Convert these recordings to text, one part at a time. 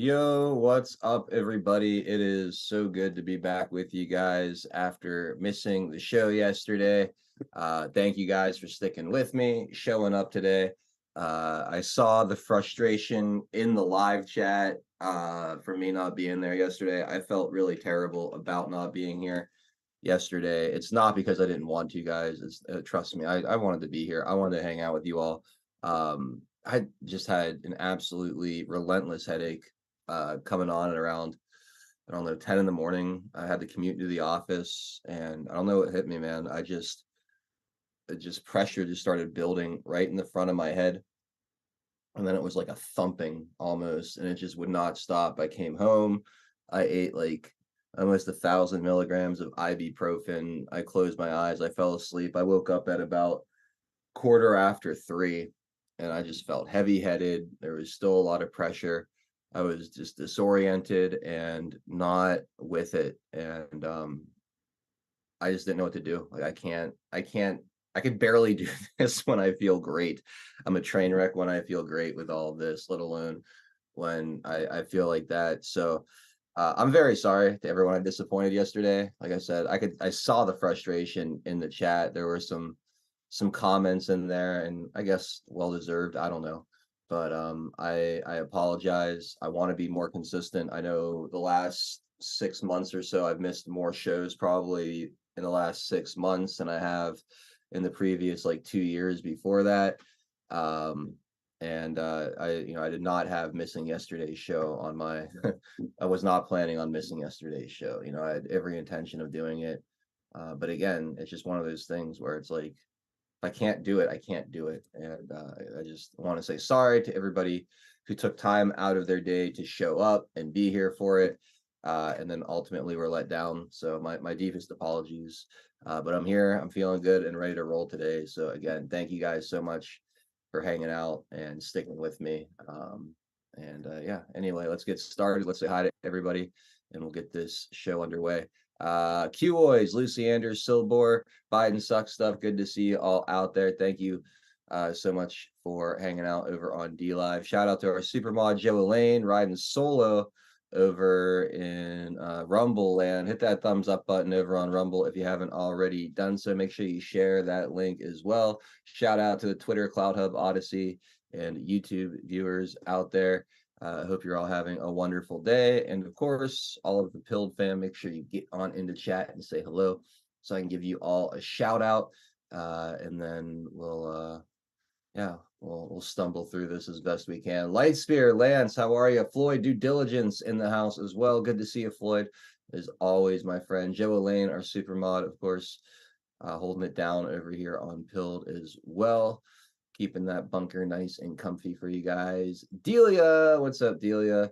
Yo, what's up, everybody? It is so good to be back with you guys after missing the show yesterday. Thank you guys for sticking with me, showing up today. I saw the frustration in the live chat for me not being there yesterday. I felt really terrible about not being here yesterday. It's not because I didn't want to, guys. It's trust me, I wanted to be here. I wanted to hang out with you all. I just had an absolutely relentless headache coming on at around, I don't know, 10 in the morning. I had to commute to the office and I don't know what hit me, man. It just pressure just started building right in the front of my head. And then it was like a thumping almost, and it just would not stop. I came home, I ate like almost 1,000 milligrams of ibuprofen. I closed my eyes, I fell asleep. I woke up at about quarter after 3 and I just felt heavy headed. There was still a lot of pressure. I was just disoriented and not with it. And I just didn't know what to do. Like I could barely do this when I feel great. I'm a train wreck when I feel great with all of this, let alone when I feel like that. So I'm very sorry to everyone I disappointed yesterday. Like I said, I saw the frustration in the chat. There were some comments in there, and I guess well deserved. I don't know. But I apologize. I want to be more consistent. I know the last 6 months or so I've missed more shows probably in the last 6 months than I have in the previous like 2 years before that. Um and I did not have missing yesterday's show on my I was not planning on missing yesterday's show. I had every intention of doing it. But again, it's just one of those things where it's like if I can't do it, I can't do it. And I just want to say sorry to everybody who took time out of their day to show up and be here for it. And then ultimately were let down. So my deepest apologies. But I'm here, I'm feeling good and ready to roll today. So again, thank you guys so much for hanging out and sticking with me. Yeah, anyway, let's get started. Let's say hi to everybody and we'll get this show underway. Q-Boys, Lucy Anders, Silbor, Biden sucks stuff. Good to see you all out there. Thank you so much for hanging out over on D Live. Shout out to our super mod Joe Elaine riding solo over in Rumble land. Hit that thumbs up button over on Rumble if you haven't already done so. Make sure you share that link as well. Shout out to the Twitter, Cloud Hub, Odyssey, and YouTube viewers out there. I hope you're all having a wonderful day. And of course, all of the Pilled fam, make sure you get on into chat and say hello so I can give you all a shout out. And then we'll stumble through this as best we can. Lightspear, Lance, how are you? Floyd, Due Diligence in the house as well. Good to see you, Floyd, as always, my friend. Joe Elaine, our super mod, of course, holding it down over here on Pilled as well. Keeping that bunker nice and comfy for you guys. Delia, what's up, Delia?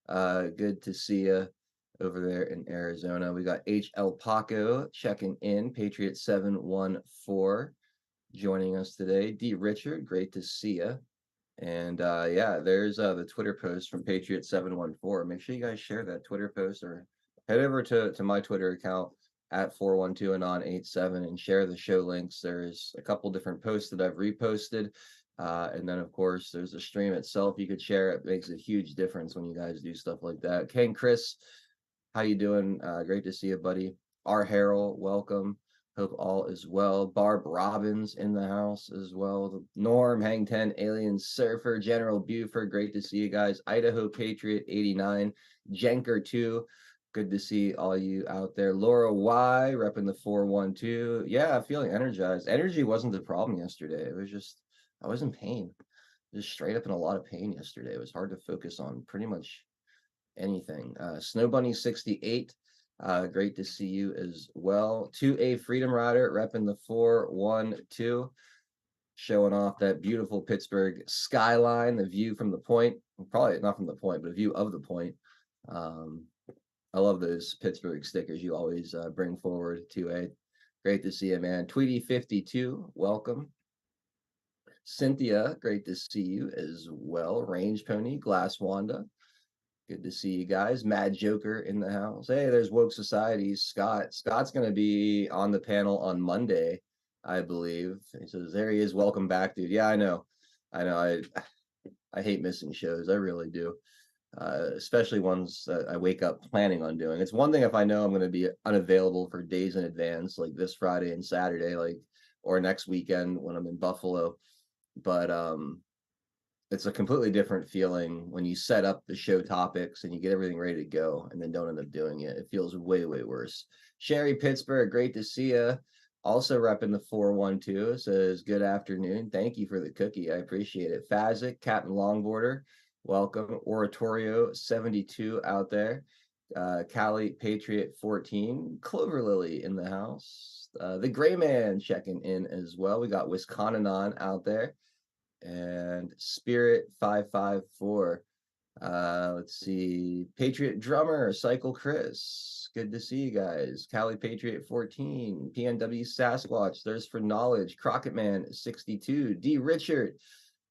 Good to see you over there in Arizona. We got HL Paco checking in. Patriot 714 joining us today. D Richard, great to see you. And yeah, there's the Twitter post from Patriot 714. Make sure you guys share that Twitter post or head over to my Twitter account at 412anon87 and share the show links. There's a couple different posts that I've reposted. And then of course there's the stream itself. You could share. It makes a huge difference when you guys do stuff like that. Ken Chris, how you doing? Great to see you, buddy. R Harold, welcome. Hope all is well. Barb Robbins in the house as well. Norm, Hang 10, Alien Surfer, General Buford, great to see you guys. Idaho Patriot 89, Jenker 2. Good to see all you out there. Laura Y, repping the 412. Yeah, feeling energized. Energy wasn't the problem yesterday. It was just, I was in pain. Just straight up in a lot of pain yesterday. It was hard to focus on pretty much anything. Snow Bunny 68. Great to see you as well. 2A Freedom Rider, repping the 412. Showing off that beautiful Pittsburgh skyline, the view from the point. Probably not from the point, but a view of the point. I love those Pittsburgh stickers you always bring forward. 2A. Great to see you, man. Tweety 52, welcome. Cynthia, great to see you as well. Range Pony, Glass Wanda. Good to see you guys. Mad Joker in the house. Hey, there's Woke Society's Scott. Scott's going to be on the panel on Monday, I believe. He says, there he is. Welcome back, dude. Yeah, I know. I hate missing shows. I really do. especially ones that I wake up planning on doing. It's one thing if I know I'm going to be unavailable for days in advance, like this Friday and Saturday, or next weekend when I'm in Buffalo. But it's a completely different feeling when you set up the show topics and you get everything ready to go and then don't end up doing it. It feels way, way worse. Sherry Pittsburgh, great to see you. Also repping the 412, says good afternoon. Thank you for the cookie. I appreciate it. Fazik, Captain Longboarder, welcome. Oratorio 72 out there. Cali Patriot 14. Clover Lily in the house. The Gray Man checking in as well. We got Wisconsin out there. And Spirit 554. Let's see. Patriot Drummer, Cycle Chris. Good to see you guys. Cali Patriot 14. PNW Sasquatch. Thirst for Knowledge. Crockett Man 62. D Richard.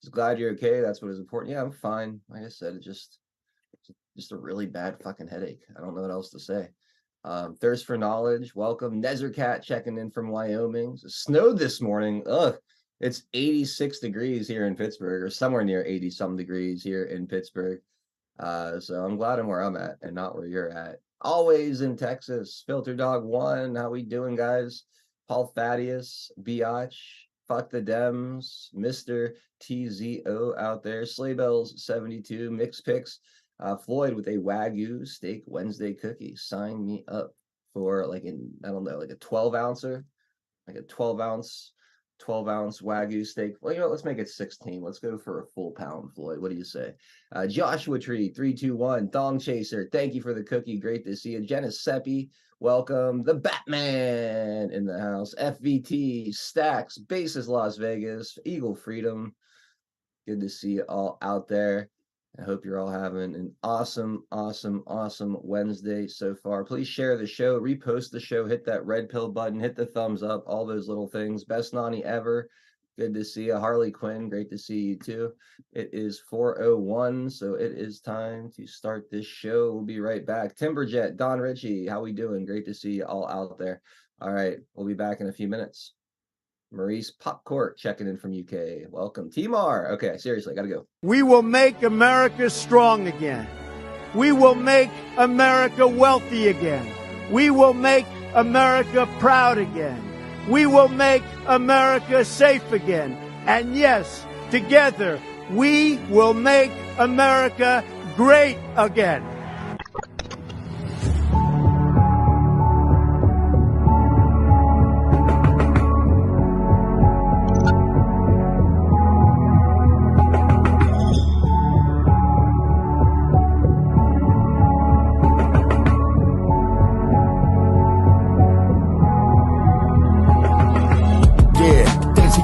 Just glad you're okay. That's what is important. Yeah, I'm fine. Like I said, it's just a really bad fucking headache. I don't know what else to say. Thirst for Knowledge. Welcome. Nezercat checking in from Wyoming. It snowed this morning. Ugh. It's 86 degrees here in Pittsburgh, or somewhere near 80-some degrees here in Pittsburgh. So I'm glad I'm where I'm at and not where you're at. Always in Texas. Filter Dog 1. How we doing, guys? Paul Thaddeus, Biatch, Fuck the Dems, Mr. TZO out there. Sleigh Bells 72, Mix Picks. Floyd with a Wagyu Steak Wednesday cookie. Sign me up for like a 12-ouncer, like a 12-ounce Wagyu steak. Well, you know, let's make it 16. Let's go for a full pound, Floyd. What do you say? Joshua Tree 321, Thong Chaser. Thank you for the cookie. Great to see you. Jenna Seppi, welcome. The Batman in the house. FVT Stacks, Bases Las Vegas, Eagle Freedom. Good to see you all out there. I hope you're all having an awesome Wednesday so far. Please share the show, repost the show, hit that red pill button, hit the thumbs up, all those little things. Best Nani ever. Good to see you. Harley Quinn, great to see you too. It is 4:01, so it is time to start this show. We'll be right back. Timberjet, Don Ritchie, how we doing? Great to see you all out there. All right, we'll be back in a few minutes. Maurice Popcourt checking in from UK. Welcome. Timar. Okay, seriously, gotta go. We will make America strong again. We will make America wealthy again. We will make America proud again. We will make America safe again. And yes, together, we will make America great again.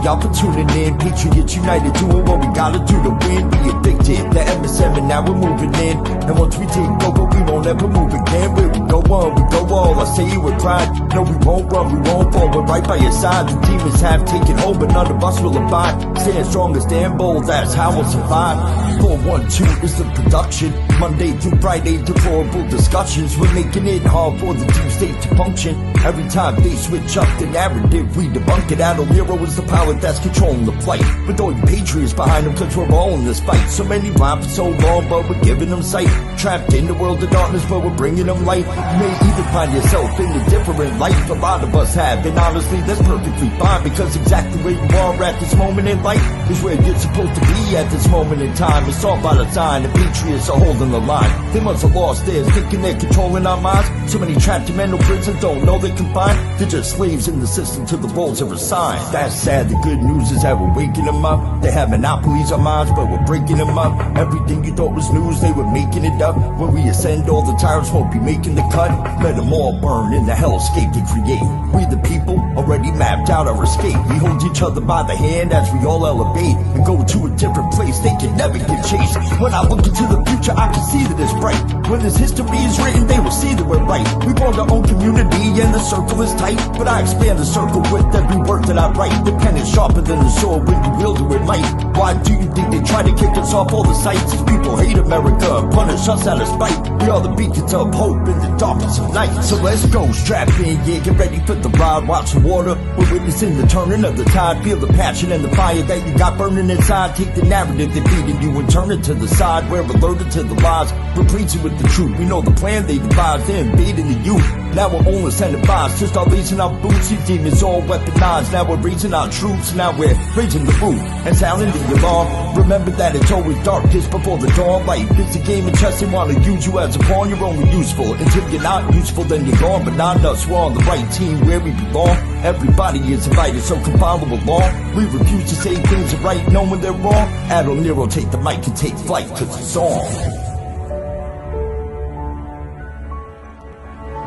Y'all for tuning in, Patriots United, doing what we gotta do to win. We evicted the MS7, now we're moving in. And once we take over, we won't ever move again. Where we go on, we go all. I say it with pride. No, we won't run, we won't fall. We're right by your side. The demons have taken hold, but none of us will abide. Stand strong, stand bold, that's how we'll survive. 412 is the production. Monday through Friday, deplorable discussions. We're making it hard for the deep state to function. Every time they switch up the narrative, we debunk it. Adol Hero is the power that's controlling the fight. With all you patriots behind them, cause we're all in this fight. So many rhyme for so long, but we're giving them sight. Trapped in the world of darkness, but we're bringing them light. You may even find yourself in a different life. A lot of us have, and honestly, that's perfectly fine. Because exactly where you are at this moment in life is where you're supposed to be at this moment in time. It's all by design, the patriots are holding the line. They must have lost theirs, thinking they're controlling our minds. So many trapped in mental prisons don't know they're confined. They're just slaves in the system till the roles are assigned. That's sad, the good news is that we're waking them up. They have monopolies on minds, but we're breaking them up. Everything you thought was news, they were making it up. When we ascend, all the tyrants won't be making the cut. Let them all burn in the hellscape they create. We the people already mapped out our escape. We hold each other by the hand as we all elevate and go to a different place. They can never get chased. When I look into the future, I can see that it's bright. When this history is written, they will see that we're right. We formed our own community and the circle is tight, but I expand the circle with every word that I write. The pen is sharper than the sword when you wield it with might. Why do you think they try to kick us off all the sites? These people hate America, punish us out of spite. We are the beacons of hope in the darkness of night. So let's go, strap in, yeah, get ready for the ride. Watch the water, we're witnessing the turning of the tide. Feel the passion and the fire that you got burning inside. Take the narrative that feeding you and turn it to the side. We're alerted to the lies, replacing with the truth. We know the plan they devised, they're invading the youth. Now we're only incentivized to start raising our boots. These demons all weaponized. Now we're raising our troops. Now we're raising the roof and sounding the alarm. Remember that it's always darkest before the dawn. Life is a game of chess. They want to use you as a pawn. You're only useful until you're not useful, then you're gone. But not us, we're on the right team where we belong. Everybody is invited, so come follow along. We refuse to say things are right knowing they're wrong. Adol Nero, take the mic and take flight, cause it's on.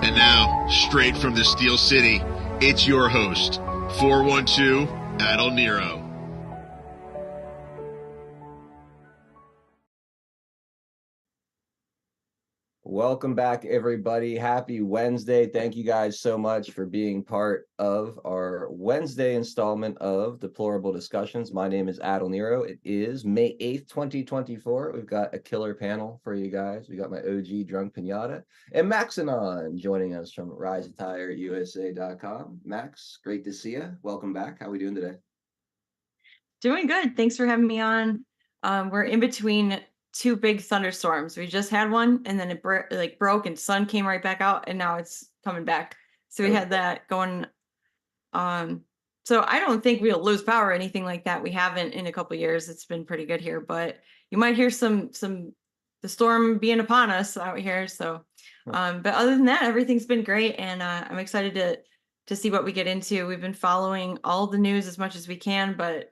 And now, straight from the Steel City, it's your host, 412 Adol Nero. Welcome back, everybody. Happy Wednesday. Thank you guys so much for being part of our Wednesday installment of Deplorable Discussions. My name is Adol Nero. It is May 8th, 2024. We've got a killer panel for you guys. We got my OG Drunk Pinata and Maxanon joining us from RiseAttireUSA.com. Max, great to see you. Welcome back. How are we doing today? Doing good. Thanks for having me on. We're in between two big thunderstorms. We just had one, and then it broke, and sun came right back out, and now it's coming back. So we had that going. So I don't think we'll lose power or anything like that. We haven't in a couple of years. It's been pretty good here, but you might hear the storm being upon us out here. So, but other than that, everything's been great, and I'm excited to see what we get into. We've been following all the news as much as we can, but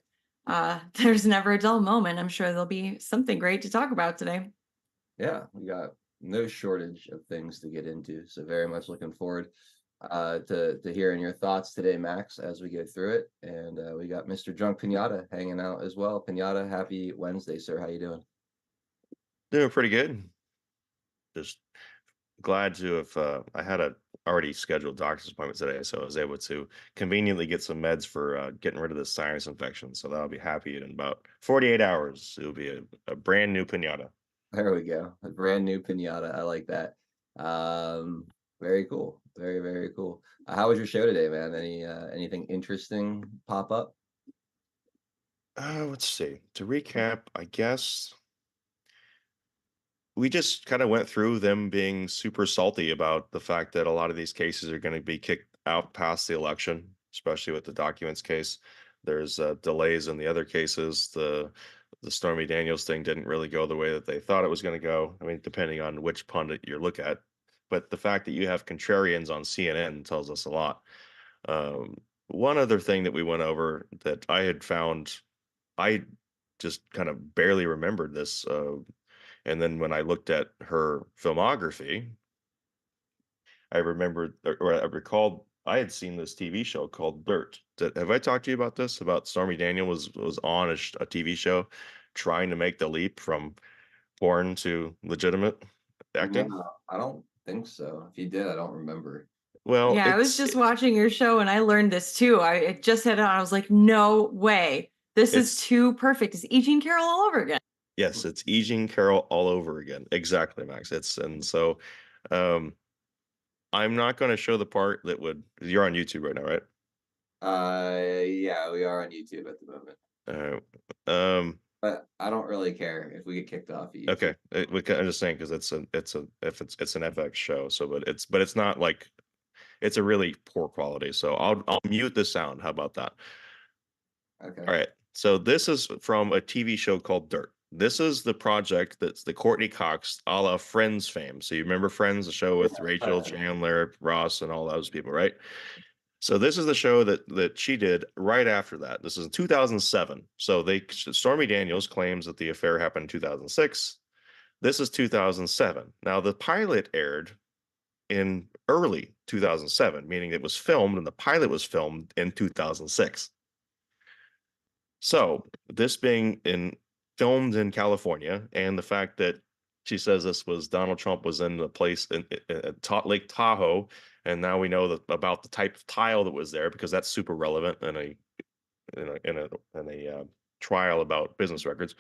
there's never a dull moment. I'm sure there'll be something great to talk about today. Yeah, we got no shortage of things to get into, so very much looking forward to hearing your thoughts today, Max, as we go through it. And we got Mr. Drunk Pinata hanging out as well. Pinata, happy Wednesday, sir. How you doing? Doing pretty good. Just glad to have I had a already scheduled doctor's appointment today, so I was able to conveniently get some meds for getting rid of this sinus infection. So that'll be happy in about 48 hours. It'll be a brand new pinata. There we go. A brand new pinata. I like that. Very cool. Very, very cool. How was your show today, man? Anything interesting pop up? Let's see. To recap, I guess we just kind of went through them being super salty about the fact that a lot of these cases are going to be kicked out past the election, especially with the documents case. There's delays in the other cases. The Stormy Daniels thing didn't really go the way that they thought it was going to go. I mean, depending on which pundit you look at. But the fact that you have contrarians on CNN tells us a lot. One other thing that we went over that I had found, I just kind of barely remembered this. And then when I looked at her filmography, I remembered, or I recalled, I had seen this TV show called Dirt. Have I talked to you about this? About Stormy Daniels was on a TV show trying to make the leap from porn to legitimate acting? No, I don't think so. If you did, I don't remember. Well, yeah, I was just watching your show and I learned this too. I just had it on. I was like, no way. This is too perfect. It's E. Jean Carroll all over again. Yes, it's E. Jean Carroll all over again. Exactly, Max. So I'm not going to show the part that would. You're on YouTube right now, right? Yeah, we are on YouTube at the moment. But I don't really care if we get kicked off of YouTube. Okay, I'm just saying because it's an FX show. So, but it's not like it's a really poor quality. So I'll mute the sound. How about that? Okay. All right. So this is from a TV show called Dirt. This is the project that's the Courtney Cox a la Friends fame. So you remember Friends, the show with Rachel, Chandler, Ross, and all those people, right? So this is the show that she did right after that. This is in 2007. So Stormy Daniels claims that the affair happened in 2006. This is 2007. Now the pilot aired in early 2007, meaning it was filmed and the pilot was filmed in 2006. So this being filmed in California, and the fact that She says this was Donald Trump was in the place in Lake Tahoe, and now we know about the type of tile that was there because that's super relevant in a trial about business records.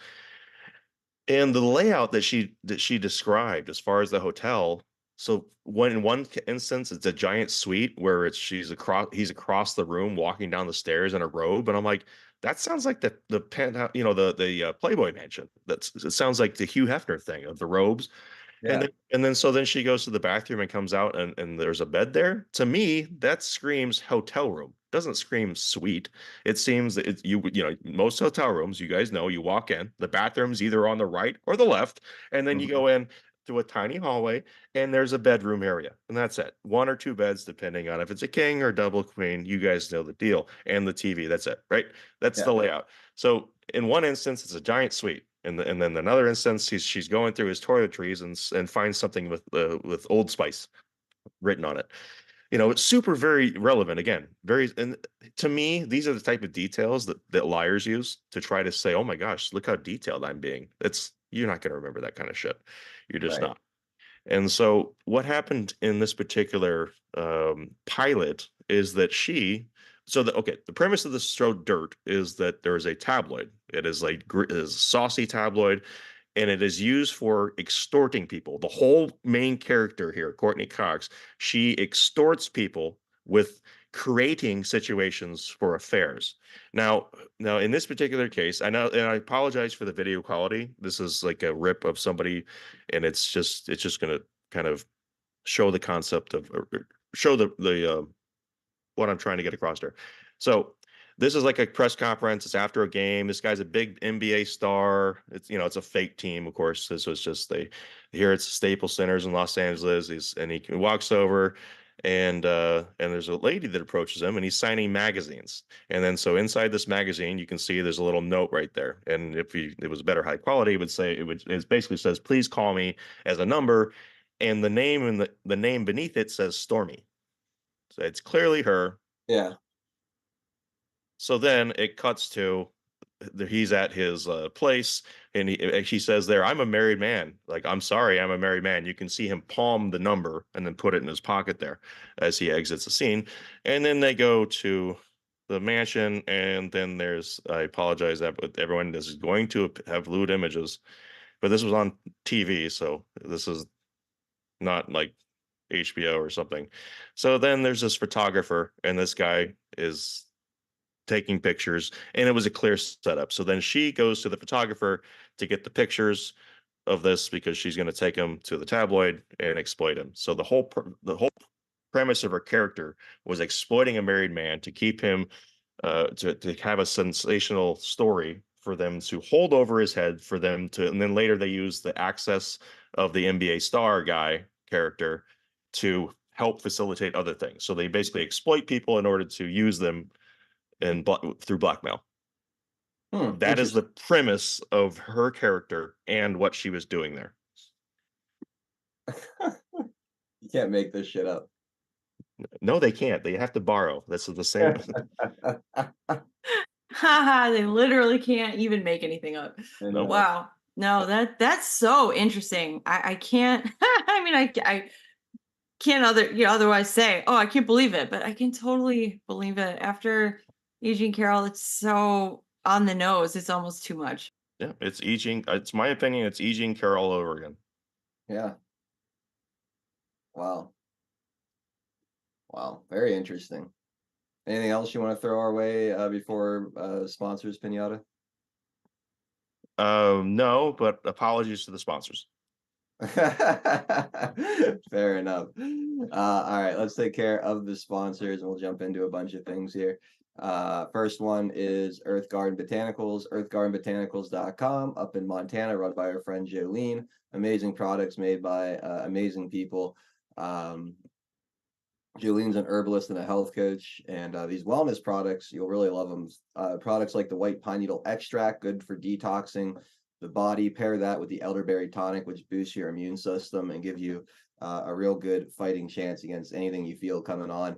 And the layout that she described as far as the hotel. So when in one instance it's a giant suite where he's across the room walking down the stairs in a robe, and I'm like, that sounds like the penthouse, the Playboy Mansion. It sounds like the Hugh Hefner thing of the robes. Yeah. And then she goes to the bathroom and comes out, and there's a bed there. To me, that screams hotel room. Doesn't scream suite. It seems that most hotel rooms, you guys know, you walk in, the bathroom's either on the right or the left, and then you go in through a tiny hallway, and there's a bedroom area, and that's it. One or two beds, depending on if it's a king or double queen. You guys know the deal, and the TV. That's it, right? That's the layout. So in one instance, it's a giant suite. And then another instance, she's going through his toiletries and finds something with Old Spice written on it. It's super very relevant. Again, and to me, these are the type of details that liars use to try to say, "Oh my gosh, look how detailed I'm being." You're not going to remember that kind of shit. You're just not. And so what happened in this particular pilot is that the premise of the show Dirt is that there is a tabloid. It is a saucy tabloid, and it is used for extorting people. The whole main character here, Courtney Cox, she extorts people with creating situations for affairs. Now in this particular case, I know, and I apologize for the video quality. This is like a rip of somebody, and it's just going to kind of show the concept of show the what I'm trying to get across there. So this is like a press conference. It's after a game. This guy's a big NBA star. It's a fake team, of course. This was just here it's Staples Centers in Los Angeles. He walks over, and there's a lady that approaches him, and he's signing magazines. And then so inside this magazine, you can see there's a little note right there. And if it was better high quality, it basically says, "Please call me," as a number, and the name beneath it says Stormy. So it's clearly her. Yeah. So then it cuts to he's at his place, and he says there, "I'm a married man. Like, I'm sorry, I'm a married man." You can see him palm the number and then put it in his pocket there as he exits the scene. And then they go to the mansion, and then I apologize that with everyone, this is going to have lewd images, but this was on TV, so this is not like HBO or something. So then there's this photographer, and this guy is taking pictures, and it was a clear setup. So then she goes to the photographer to get the pictures of this because she's going to take him to the tabloid and exploit him. So the whole premise of her character was exploiting a married man to keep him to have a sensational story for them to hold over his head, and then later they use the access of the NBA star guy character to help facilitate other things. So they basically exploit people in order to use them through blackmail. That is the premise of her character and what she was doing there. You can't make this shit up. No, they can't. They have to borrow. This is the same. Haha, they literally can't even make anything up. No. Wow. No, that's so interesting. I can't I mean I can't otherwise say, "Oh, I can't believe it," but I can totally believe it. After E. Jean Carroll, it's so on the nose. It's almost too much. Yeah, it's my opinion, it's E. Jean Carroll all over again. Yeah. Wow. Very interesting. Anything else you want to throw our way before sponsors, Pinata? No, but apologies to the sponsors. Fair enough. All right, let's take care of the sponsors, and we'll jump into a bunch of things here. First one is Earth Garden Botanicals, earthgardenbotanicals.com, up in Montana, run by our friend Jolene. Amazing products made by amazing people. Jolene's an herbalist and a health coach, and these wellness products, you'll really love them. Products like the white pine needle extract, good for detoxing the body. Pair that with the elderberry tonic, which boosts your immune system and give you a real good fighting chance against anything you feel coming on.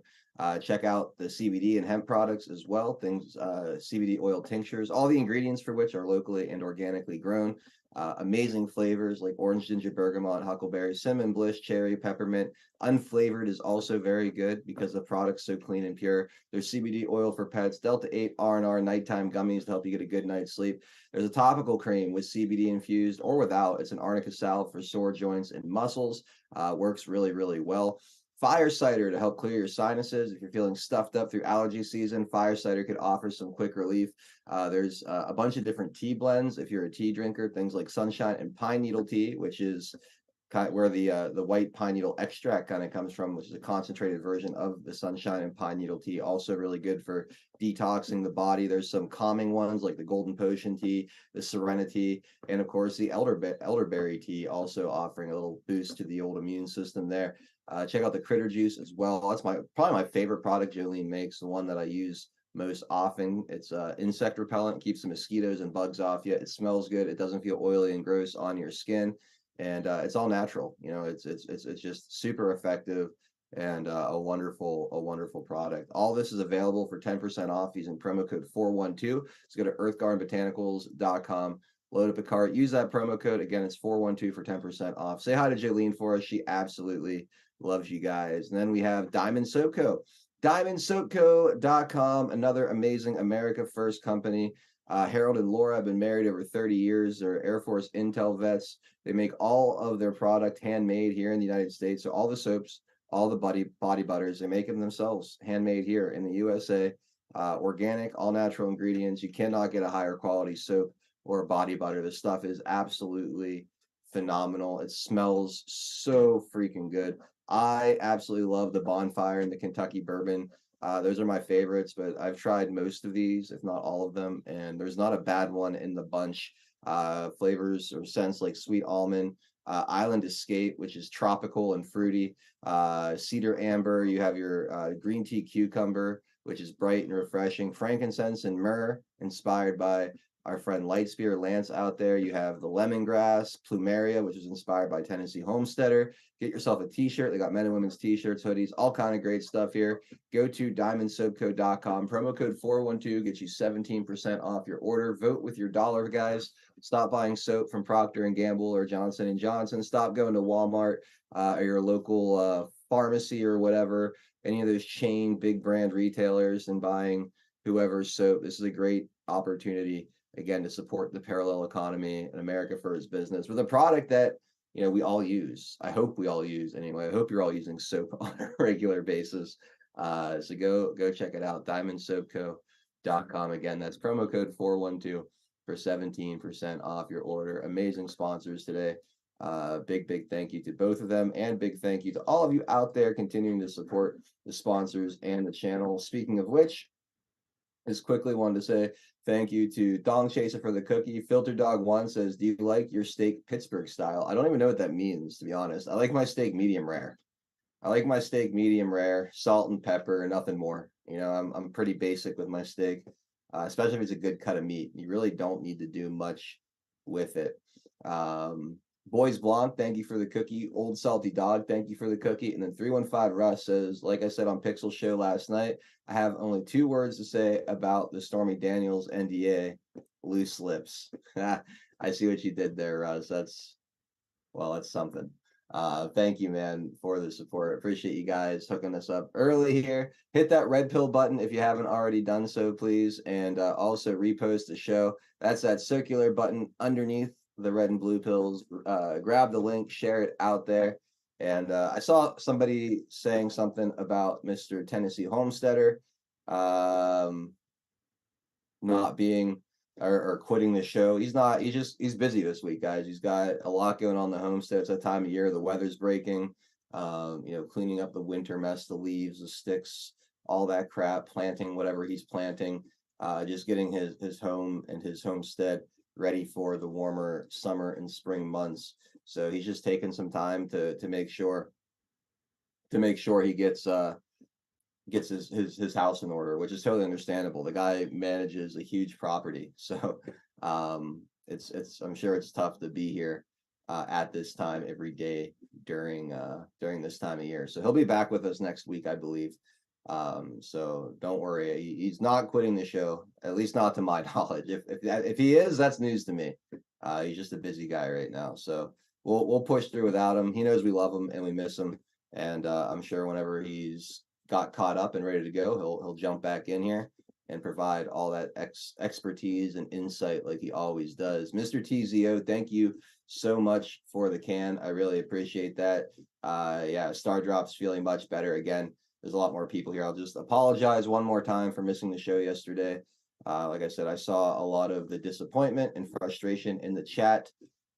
Check out the CBD and hemp products as well. Things, CBD oil tinctures, all the ingredients for which are locally and organically grown. Amazing flavors like orange, ginger, bergamot, huckleberry, cinnamon bliss, cherry, peppermint. Unflavored is also very good because the product's so clean and pure. There's CBD oil for pets, Delta 8 R&R nighttime gummies to help you get a good night's sleep. There's a topical cream with CBD infused or without. It's an arnica salve for sore joints and muscles. Works really, really well. Fire cider to help clear your sinuses. If you're feeling stuffed up through allergy season, fire cider could offer some quick relief. There's a bunch of different tea blends. If you're a tea drinker, things like sunshine and pine needle tea, which is kind of where the white pine needle extract kind of comes from, which is a concentrated version of the sunshine and pine needle tea. Also really good for detoxing the body. There's some calming ones like the golden potion tea, the serenity, and of course the elderberry tea, also offering a little boost to the old immune system there. Check out the critter juice as well. That's probably my favorite product Jolene makes, the one that I use most often. It's insect repellent, keeps the mosquitoes and bugs off you. It smells good. It doesn't feel oily and gross on your skin, and it's all natural. You know, it's just super effective and a wonderful product. All this is available for 10% off using promo code 412. So go to earthgardenbotanicals.com. Load up a cart. Use that promo code. Again, it's 412 for 10% off. Say hi to Jolene for us. She absolutely loves you guys. And then we have Diamond Soap Co. DiamondSoapCo.com, another amazing America First company. Harold and Laura have been married over 30 years. They're Air Force Intel vets. They make all of their product handmade here in the United States. So all the soaps, all the body butters, they make them themselves, handmade here in the USA. Organic, all natural ingredients. You cannot get a higher quality soap or body butter. This stuff is absolutely phenomenal. It smells so freaking good. I absolutely love the Bonfire and the Kentucky Bourbon. Those are my favorites, but I've tried most of these, if not all of them, and there's not a bad one in the bunch. Flavors or scents like sweet almond, Island Escape, which is tropical and fruity, cedar amber. You have your green tea cucumber, which is bright and refreshing, frankincense and myrrh, inspired by our friend Lightspear Lance out there. You have the lemongrass, plumeria, which is inspired by Tennessee Homesteader. Get yourself a t-shirt. They got men and women's t-shirts, hoodies, all kind of great stuff here. Go to diamondsoapco.com. Promo code 412 gets you 17% off your order. Vote with your dollar, guys. Stop buying soap from Procter & Gamble or Johnson & Johnson. Stop going to Walmart or your local pharmacy or whatever, any of those chain big brand retailers, and buying whoever's soap. This is a great opportunity, again, to support the parallel economy and America First business with a product that, you know, we all use. I hope we all use anyway. I hope you're all using soap on a regular basis. So go check it out. DiamondSoapCo.com. Again, that's promo code 412 for 17% off your order. Amazing sponsors today. Big thank you to both of them, and big thank you to all of you out there continuing to support the sponsors and the channel. Speaking of which, just quickly wanted to say thank you to Dong Chaser for the cookie. Filter Dog 1 says, do you like your steak Pittsburgh style? I don't even know what that means, to be honest. I like my steak medium rare. Salt and pepper, nothing more. You know, I'm pretty basic with my steak, especially if it's a good cut of meat. You really don't need to do much with it. Boys Blanc, thank you for the cookie. Old Salty Dog, thank you for the cookie. And then 315 Russ says, like I said on Pixel Show last night, I have only 2 words to say about the Stormy Daniels NDA: loose lips. I see what you did there, Russ. That's something. Thank you, man, for the support. Appreciate you guys hooking us up early here. Hit that red pill button if you haven't already done so, please. And also repost the show. That's that circular button underneath the red and blue pills. Grab the link, share it out there. And I saw somebody saying something about Mr. Tennessee Homesteader not being or quitting the show. He's busy this week, guys. He's got a lot going on the homestead. It's that time of year, the weather's breaking, cleaning up the winter mess, the leaves, the sticks, all that crap, planting whatever he's planting, just getting his home and his homestead ready for the warmer summer and spring months. So he's just taking some time to make sure he gets his house in order, which is totally understandable. The guy manages a huge property, so it's I'm sure it's tough to be here at this time every day during this time of year. So he'll be back with us next week, I believe. So don't worry, he's not quitting the show, at least not to my knowledge. If he is, that's news to me. He's just a busy guy right now. So we'll push through without him. He knows we love him and we miss him. And I'm sure whenever he's got caught up and ready to go, he'll jump back in here and provide all that expertise and insight like he always does. Mr. TZO, thank you so much for the can. I really appreciate that. Yeah, Star Drop's feeling much better again. There's a lot more people here. I'll just apologize one more time for missing the show yesterday. Like I said, I saw a lot of the disappointment and frustration in the chat.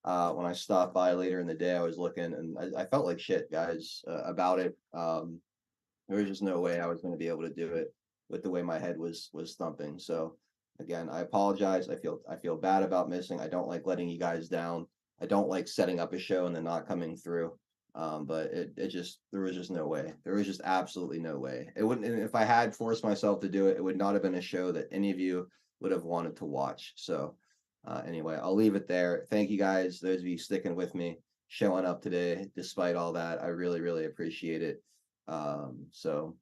When I stopped by later in the day, I was looking and I felt like shit, guys, about it. There was just no way I was going to be able to do it with the way my head was thumping. So again, I apologize. I feel bad about missing. I don't like letting you guys down. I don't like setting up a show and then not coming through. But there was just no way. There was just absolutely no way. It wouldn't, and if I had forced myself to do it, it would not have been a show that any of you would have wanted to watch. So anyway, I'll leave it there. Thank you guys, those of you sticking with me, showing up today despite all that. I really, really appreciate it. So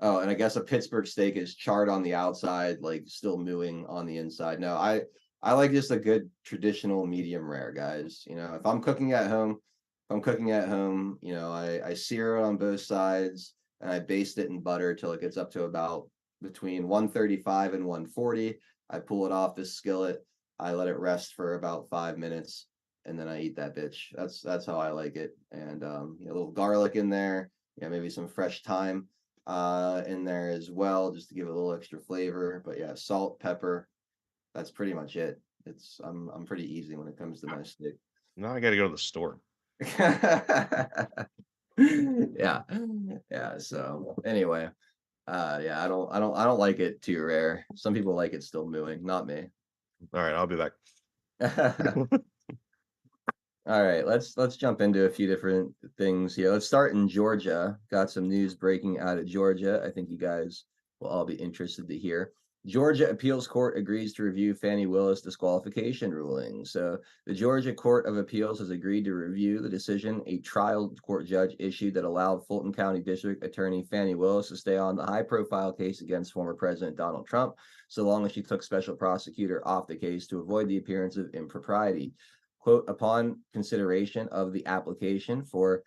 oh, and I guess a Pittsburgh steak is charred on the outside, like still mooing on the inside. No, I like just a good traditional medium rare, guys. You know, if I'm cooking at home, you know, I sear it on both sides and I baste it in butter till it gets up to about between 135 and 140. I pull it off the skillet. I let it rest for about 5 minutes and then I eat that bitch. That's how I like it. And you know, a little garlic in there, yeah, maybe some fresh thyme in there as well, just to give it a little extra flavor. But yeah, salt, pepper, that's pretty much it. I'm pretty easy when it comes to my steak. Now I got to go to the store. Yeah. So anyway, yeah, I don't like it too rare. Some people like it still mooing, not me. All right, I'll be back. All right, let's jump into a few different things here. Let's start in Georgia. Got some news breaking out of Georgia. I think you guys will all be interested to hear. Georgia Appeals Court agrees to review Fani Willis disqualification ruling. So the Georgia Court of Appeals has agreed to review the decision a trial court judge issued that allowed Fulton County District Attorney Fani Willis to stay on the high-profile case against former President Donald Trump, so long as she took special prosecutor off the case to avoid the appearance of impropriety. Quote, upon consideration of the application for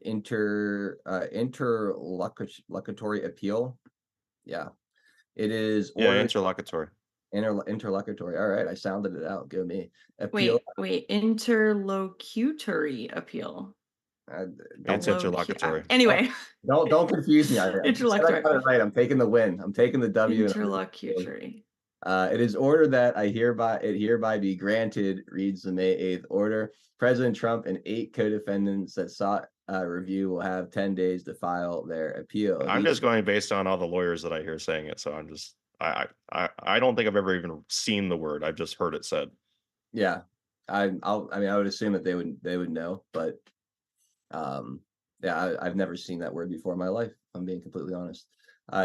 interlocutory appeal. Yeah. It is interlocutory. Interlocutory. All right, I sounded it out. Go me. Appeal. Wait. Interlocutory appeal. It's interlocutory. Anyway, don't confuse me. Interlocutory. I got it right. I'm taking the win. I'm taking the W. Interlocutory. It is ordered that it hereby be granted, reads the May 8th order. President Trump and 8 co-defendants that sought review will have 10 days to file their appeal. I'm just going based on all the lawyers that I hear saying it. So I'm just, I don't think I've ever even seen the word. I've just heard it said. Yeah. I would assume that they would know, but yeah, I've never seen that word before in my life. I'm being completely honest.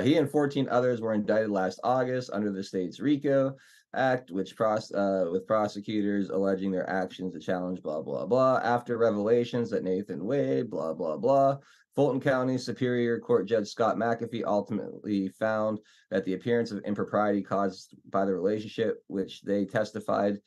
He and 14 others were indicted last August under the state's RICO Act, which with prosecutors alleging their actions to challenge blah, blah, blah. After revelations that Nathan Wade, blah, blah, blah. Fulton County Superior Court Judge Scott McAfee ultimately found that the appearance of impropriety caused by the relationship, which they testified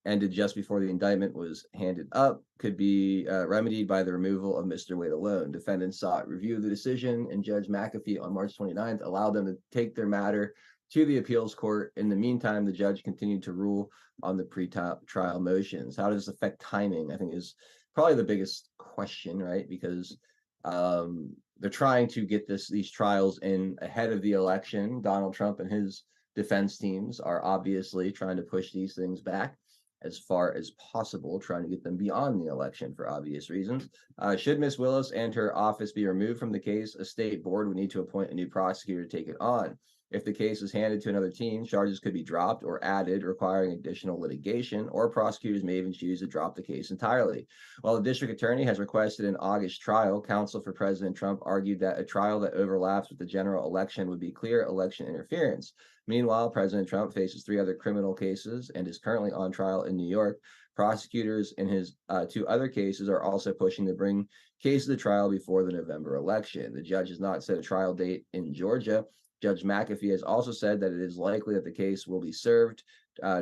ended just before the indictment was handed up, could be remedied by the removal of Mr. Wade alone. Defendants sought review of the decision, and Judge McAfee on March 29th allowed them to take their matter to the appeals court. In the meantime, the judge continued to rule on the pre-trial motions. How does this affect timing? I think is probably the biggest question, right? Because they're trying to get these trials in ahead of the election. Donald Trump and his defense teams are obviously trying to push these things back as far as possible, trying to get them beyond the election for obvious reasons. Should Ms. Willis and her office be removed from the case, a state board would need to appoint a new prosecutor to take it on. If the case is handed to another team, charges could be dropped or added, requiring additional litigation, or prosecutors may even choose to drop the case entirely. While the district attorney has requested an August trial, counsel for President Trump argued that a trial that overlaps with the general election would be clear election interference. Meanwhile, President Trump faces 3 other criminal cases and is currently on trial in New York. Prosecutors in his 2 other cases are also pushing to bring cases to trial before the November election. The judge has not set a trial date in Georgia. Judge McAfee has also said that it is likely that the case will be served,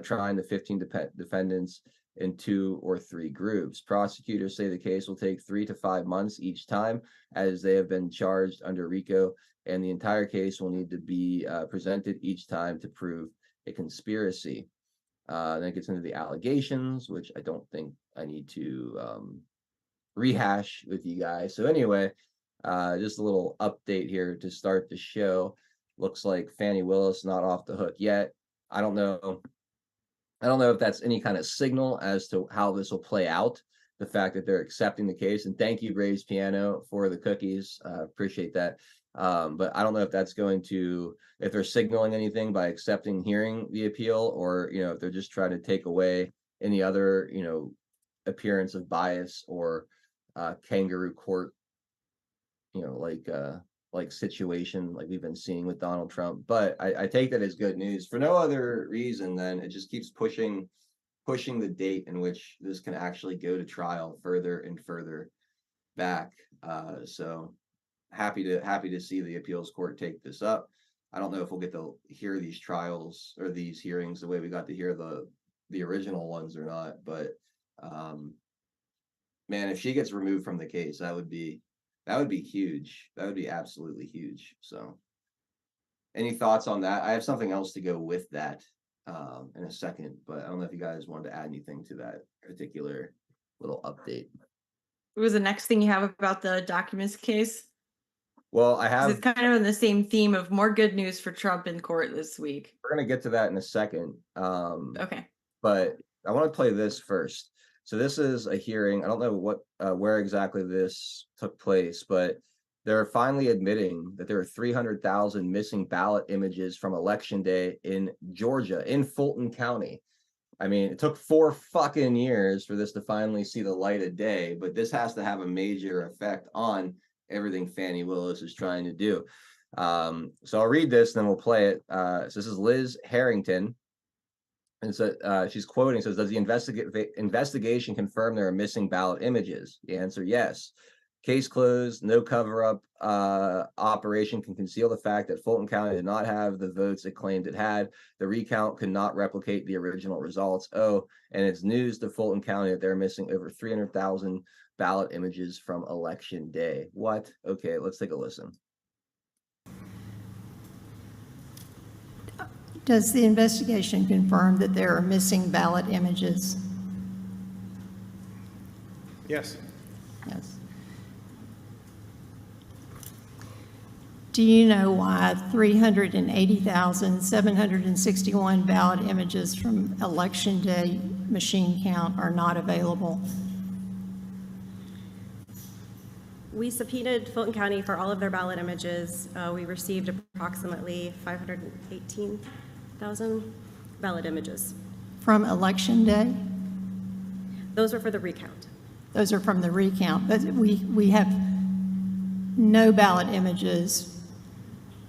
trying the 15 defendants in 2 or 3 groups. Prosecutors say the case will take 3 to 5 months each time, as they have been charged under RICO, and the entire case will need to be presented each time to prove a conspiracy. Then it gets into the allegations, which I don't think I need to rehash with you guys. So anyway, just a little update here to start the show. Looks like Fani Willis not off the hook yet. I don't know if that's any kind of signal as to how this will play out. The fact that they're accepting the case, and thank you, Ray's Piano, for the cookies. Appreciate that. But I don't know if that's going to, if they're signaling anything by accepting hearing the appeal, or if they're just trying to take away any other appearance of bias or kangaroo court like situation like we've been seeing with Donald Trump. But I take that as good news for no other reason than it just keeps pushing the date in which this can actually go to trial further and further back. So happy to see the appeals court take this up. I don't know if we'll get to hear these trials or these hearings the way we got to hear the original ones or not, but man, if she gets removed from the case, that would be huge. That would be absolutely huge. So any thoughts on that? I have something else to go with that in a second, but I don't know if you guys wanted to add anything to that particular little update. What was the next thing you have about the documents case? Well, I have. It's kind of in the same theme of more good news for Trump in court this week. We're going to get to that in a second. Okay. But I want to play this first. So this is a hearing. I don't know where exactly this took place, but they're finally admitting that there are 300,000 missing ballot images from Election Day in Georgia, in Fulton County. I mean, it took 4 fucking years for this to finally see the light of day, but this has to have a major effect on everything Fani Willis is trying to do. So I'll read this, then we'll play it. So this is Liz Harrington. And so she's quoting, says, does the investigation confirm there are missing ballot images? The answer, yes. Case closed, no cover-up operation can conceal the fact that Fulton County did not have the votes it claimed it had. The recount could not replicate the original results. Oh, and it's news to Fulton County that they're missing over 300,000 ballot images from Election Day. What? Okay, let's take a listen. Does the investigation confirm that there are missing ballot images? Yes. Yes. Do you know why 380,761 ballot images from Election Day machine count are not available? We subpoenaed Fulton County for all of their ballot images. We received approximately 518,000 ballot images. From Election Day? Those were for the recount. Those are from the recount, but we have no ballot images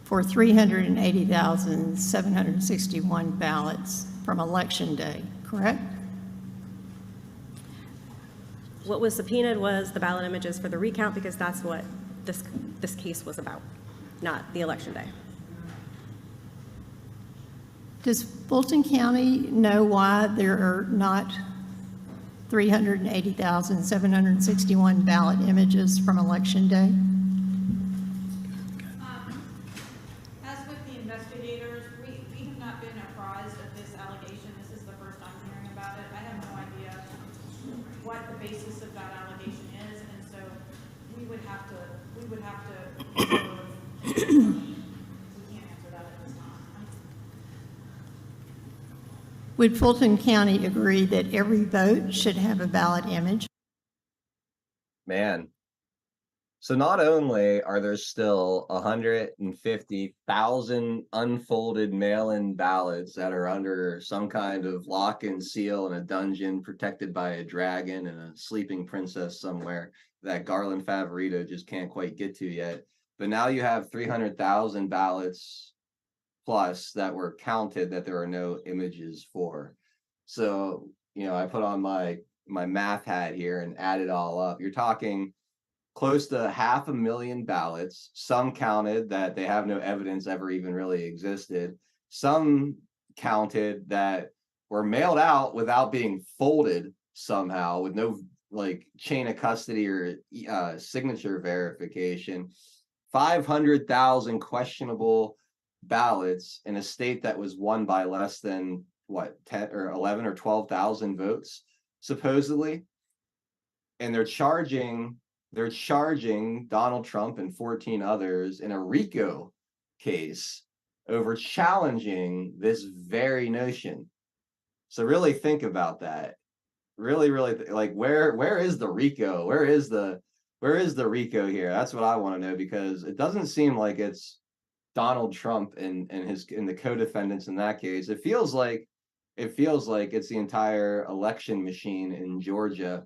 for 380,761 ballots from Election Day, correct? What was subpoenaed was the ballot images for the recount, because that's what this case was about, not the Election Day. Does Fulton County know why there are not 380,761 ballot images from Election Day? As with the investigators, we have not been apprised of this allegation. This is the first I'm hearing about it. I have no idea what the basis of that allegation is, and so we would have to we can't answer that at this time. Would Fulton County agree that every vote should have a ballot image? Man. So not only are there still 150,000 unfolded mail-in ballots that are under some kind of lock and seal in a dungeon protected by a dragon and a sleeping princess somewhere that Garland Favorito just can't quite get to yet, but now you have 300,000 ballots plus that were counted that there are no images for. So, I put on my math hat here and add it all up. You're talking close to 500,000 ballots, some counted that they have no evidence ever even really existed, some counted that were mailed out without being folded somehow with no chain of custody or signature verification, 500,000 questionable ballots in a state that was won by less than 10 or 11 or 12,000 votes supposedly, and they're charging Donald Trump and 14 others in a RICO case over challenging this very notion. So really think about that. Really, where is the RICO? Where is the RICO here? That's what I want to know, because it doesn't seem like it's Donald Trump and the co-defendants in that case. It feels like it's the entire election machine in Georgia,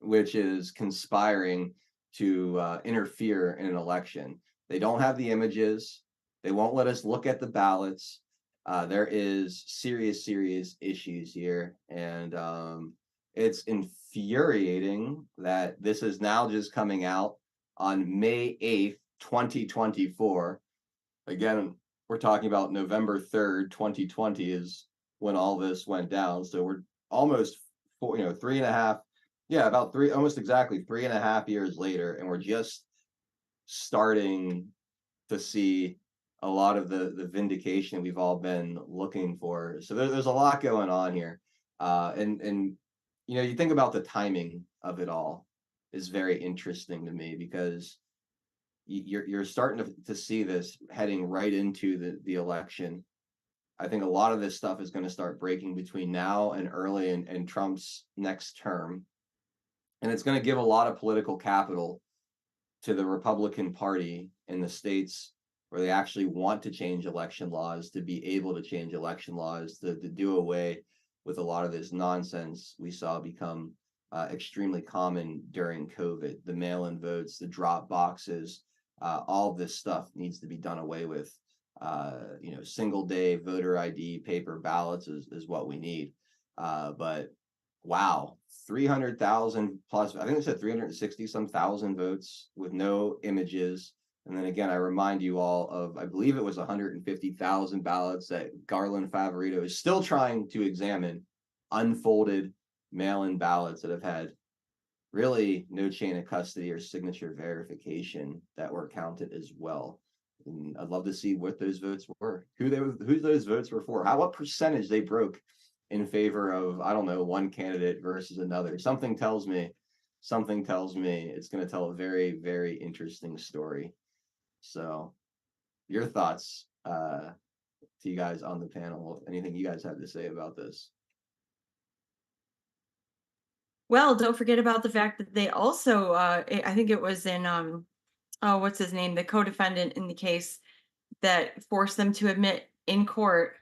which is conspiring to interfere in an election. They don't have the images. They won't let us look at the ballots. There is serious issues here. And it's infuriating that this is now just coming out on May 8th, 2024. Again, we're talking about November 3rd, 2020 is when all this went down. So we're almost almost exactly 3.5 years later, and we're just starting to see a lot of the vindication we've all been looking for. So there's a lot going on here, and you think about the timing of it all is very interesting to me, because you're starting to see this heading right into the election. I think a lot of this stuff is going to start breaking between now and early in Trump's next term. And it's going to give a lot of political capital to the Republican Party in the states where they actually want to change election laws, to be able to change election laws, to do away with a lot of this nonsense we saw become extremely common during COVID. The mail-in votes, the drop boxes, all this stuff needs to be done away with. Single day voter ID, paper ballots is what we need. But wow, 300,000 plus, I think they said 360 some thousand votes with no images. And then again, I remind you all of, I believe it was 150,000 ballots that Garland Favorito is still trying to examine, unfolded mail-in ballots that have had really no chain of custody or signature verification that were counted as well. And I'd love to see what those votes were, who those votes were for, what percentage they broke in favor of, I don't know, one candidate versus another. Something tells me it's going to tell a very, very interesting story. So your thoughts to you guys on the panel, anything you guys have to say about this? Well, don't forget about the fact that they also, I think it was in, what's his name, the co-defendant in the case, that forced them to admit in court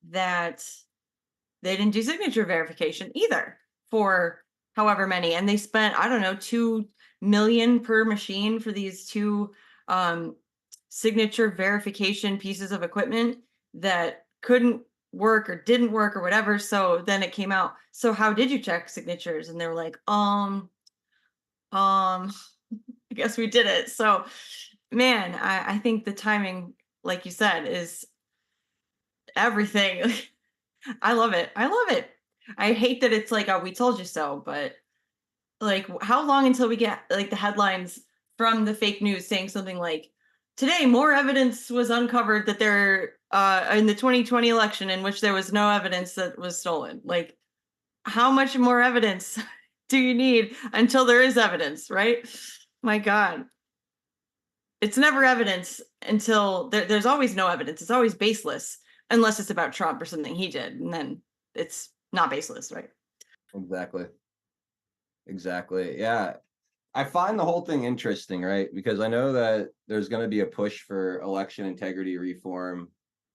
that they didn't do signature verification either for however many. And they spent, I don't know, $2 million per machine for these two signature verification pieces of equipment that couldn't work or didn't work or whatever. So then it came out, so how did you check signatures? And they were like, I guess we did it. So man, I think the timing, like you said, is everything. I love it. I hate that it's like, oh, we told you so, but like, how long until we get like the headlines from the fake news saying something like, today more evidence was uncovered that there in the 2020 election in which there was no evidence that was stolen. Like, how much more evidence do you need until there is evidence, right? My God. It's never evidence until there's always no evidence. It's always baseless unless it's about Trump or something he did, and then it's not baseless, right? Exactly. Yeah. I find the whole thing interesting, right? Because I know that there's going to be a push for election integrity reform,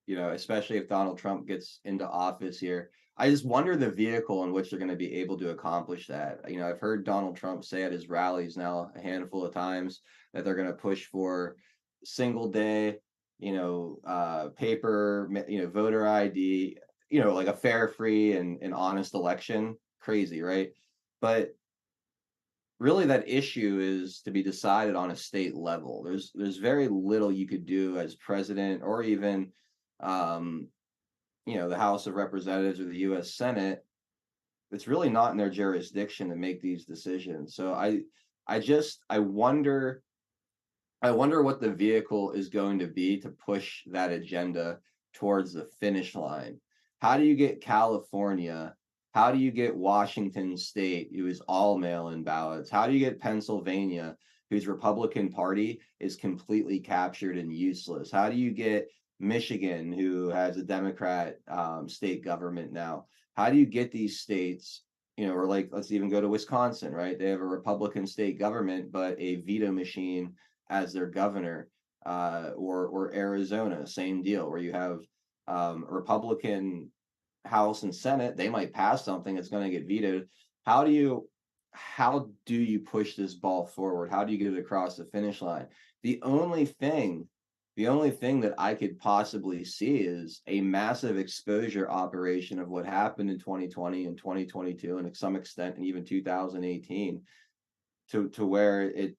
especially if Donald Trump gets into office here. I just wonder the vehicle in which they're going to be able to accomplish that. I've heard Donald Trump say at his rallies now a handful of times that they're going to push for single day, paper, voter ID, like a fair, free, and honest election. Crazy, right? But really that issue is to be decided on a state level. There's very little you could do as president or even the House of Representatives or the US Senate. It's really not in their jurisdiction to make these decisions. So I wonder what the vehicle is going to be to push that agenda towards the finish line. How do you get California? How do you get Washington State, who is all mail-in ballots? How do you get Pennsylvania, whose Republican Party is completely captured and useless? How do you get Michigan, who has a Democrat state government now? How do you get these states, or like, let's even go to Wisconsin, right? They have a Republican state government, but a veto machine as their governor, or Arizona, same deal, where you have Republican House and Senate. They might pass something that's going to get vetoed. How do you push this ball forward? How do you get it across the finish line? The only thing that I could possibly see is a massive exposure operation of what happened in 2020 and 2022, and to some extent, and even 2018, to where it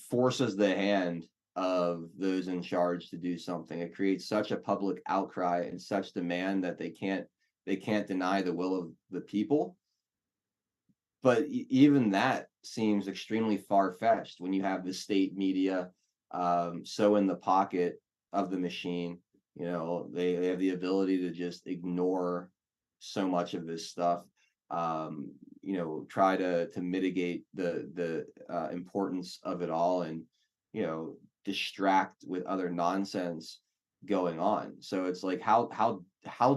forces the hand of those in charge to do something. It creates such a public outcry and such demand that they can't deny the will of the people. But even that seems extremely far-fetched when you have the state media so in the pocket of the machine. They have the ability to just ignore so much of this stuff. Try to mitigate the importance of it all, and distract with other nonsense going on. So it's like, how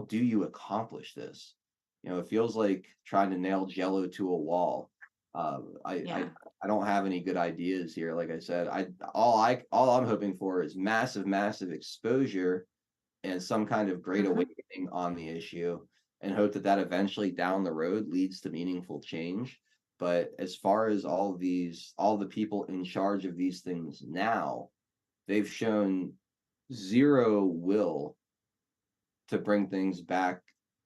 do you accomplish this? It feels like trying to nail Jello to a wall. I don't have any good ideas here. Like I said, all I'm hoping for is massive exposure and some kind of great awakening on the issue, and hope that eventually down the road leads to meaningful change. But as far as all the people in charge of these things now, they've shown zero will to bring things back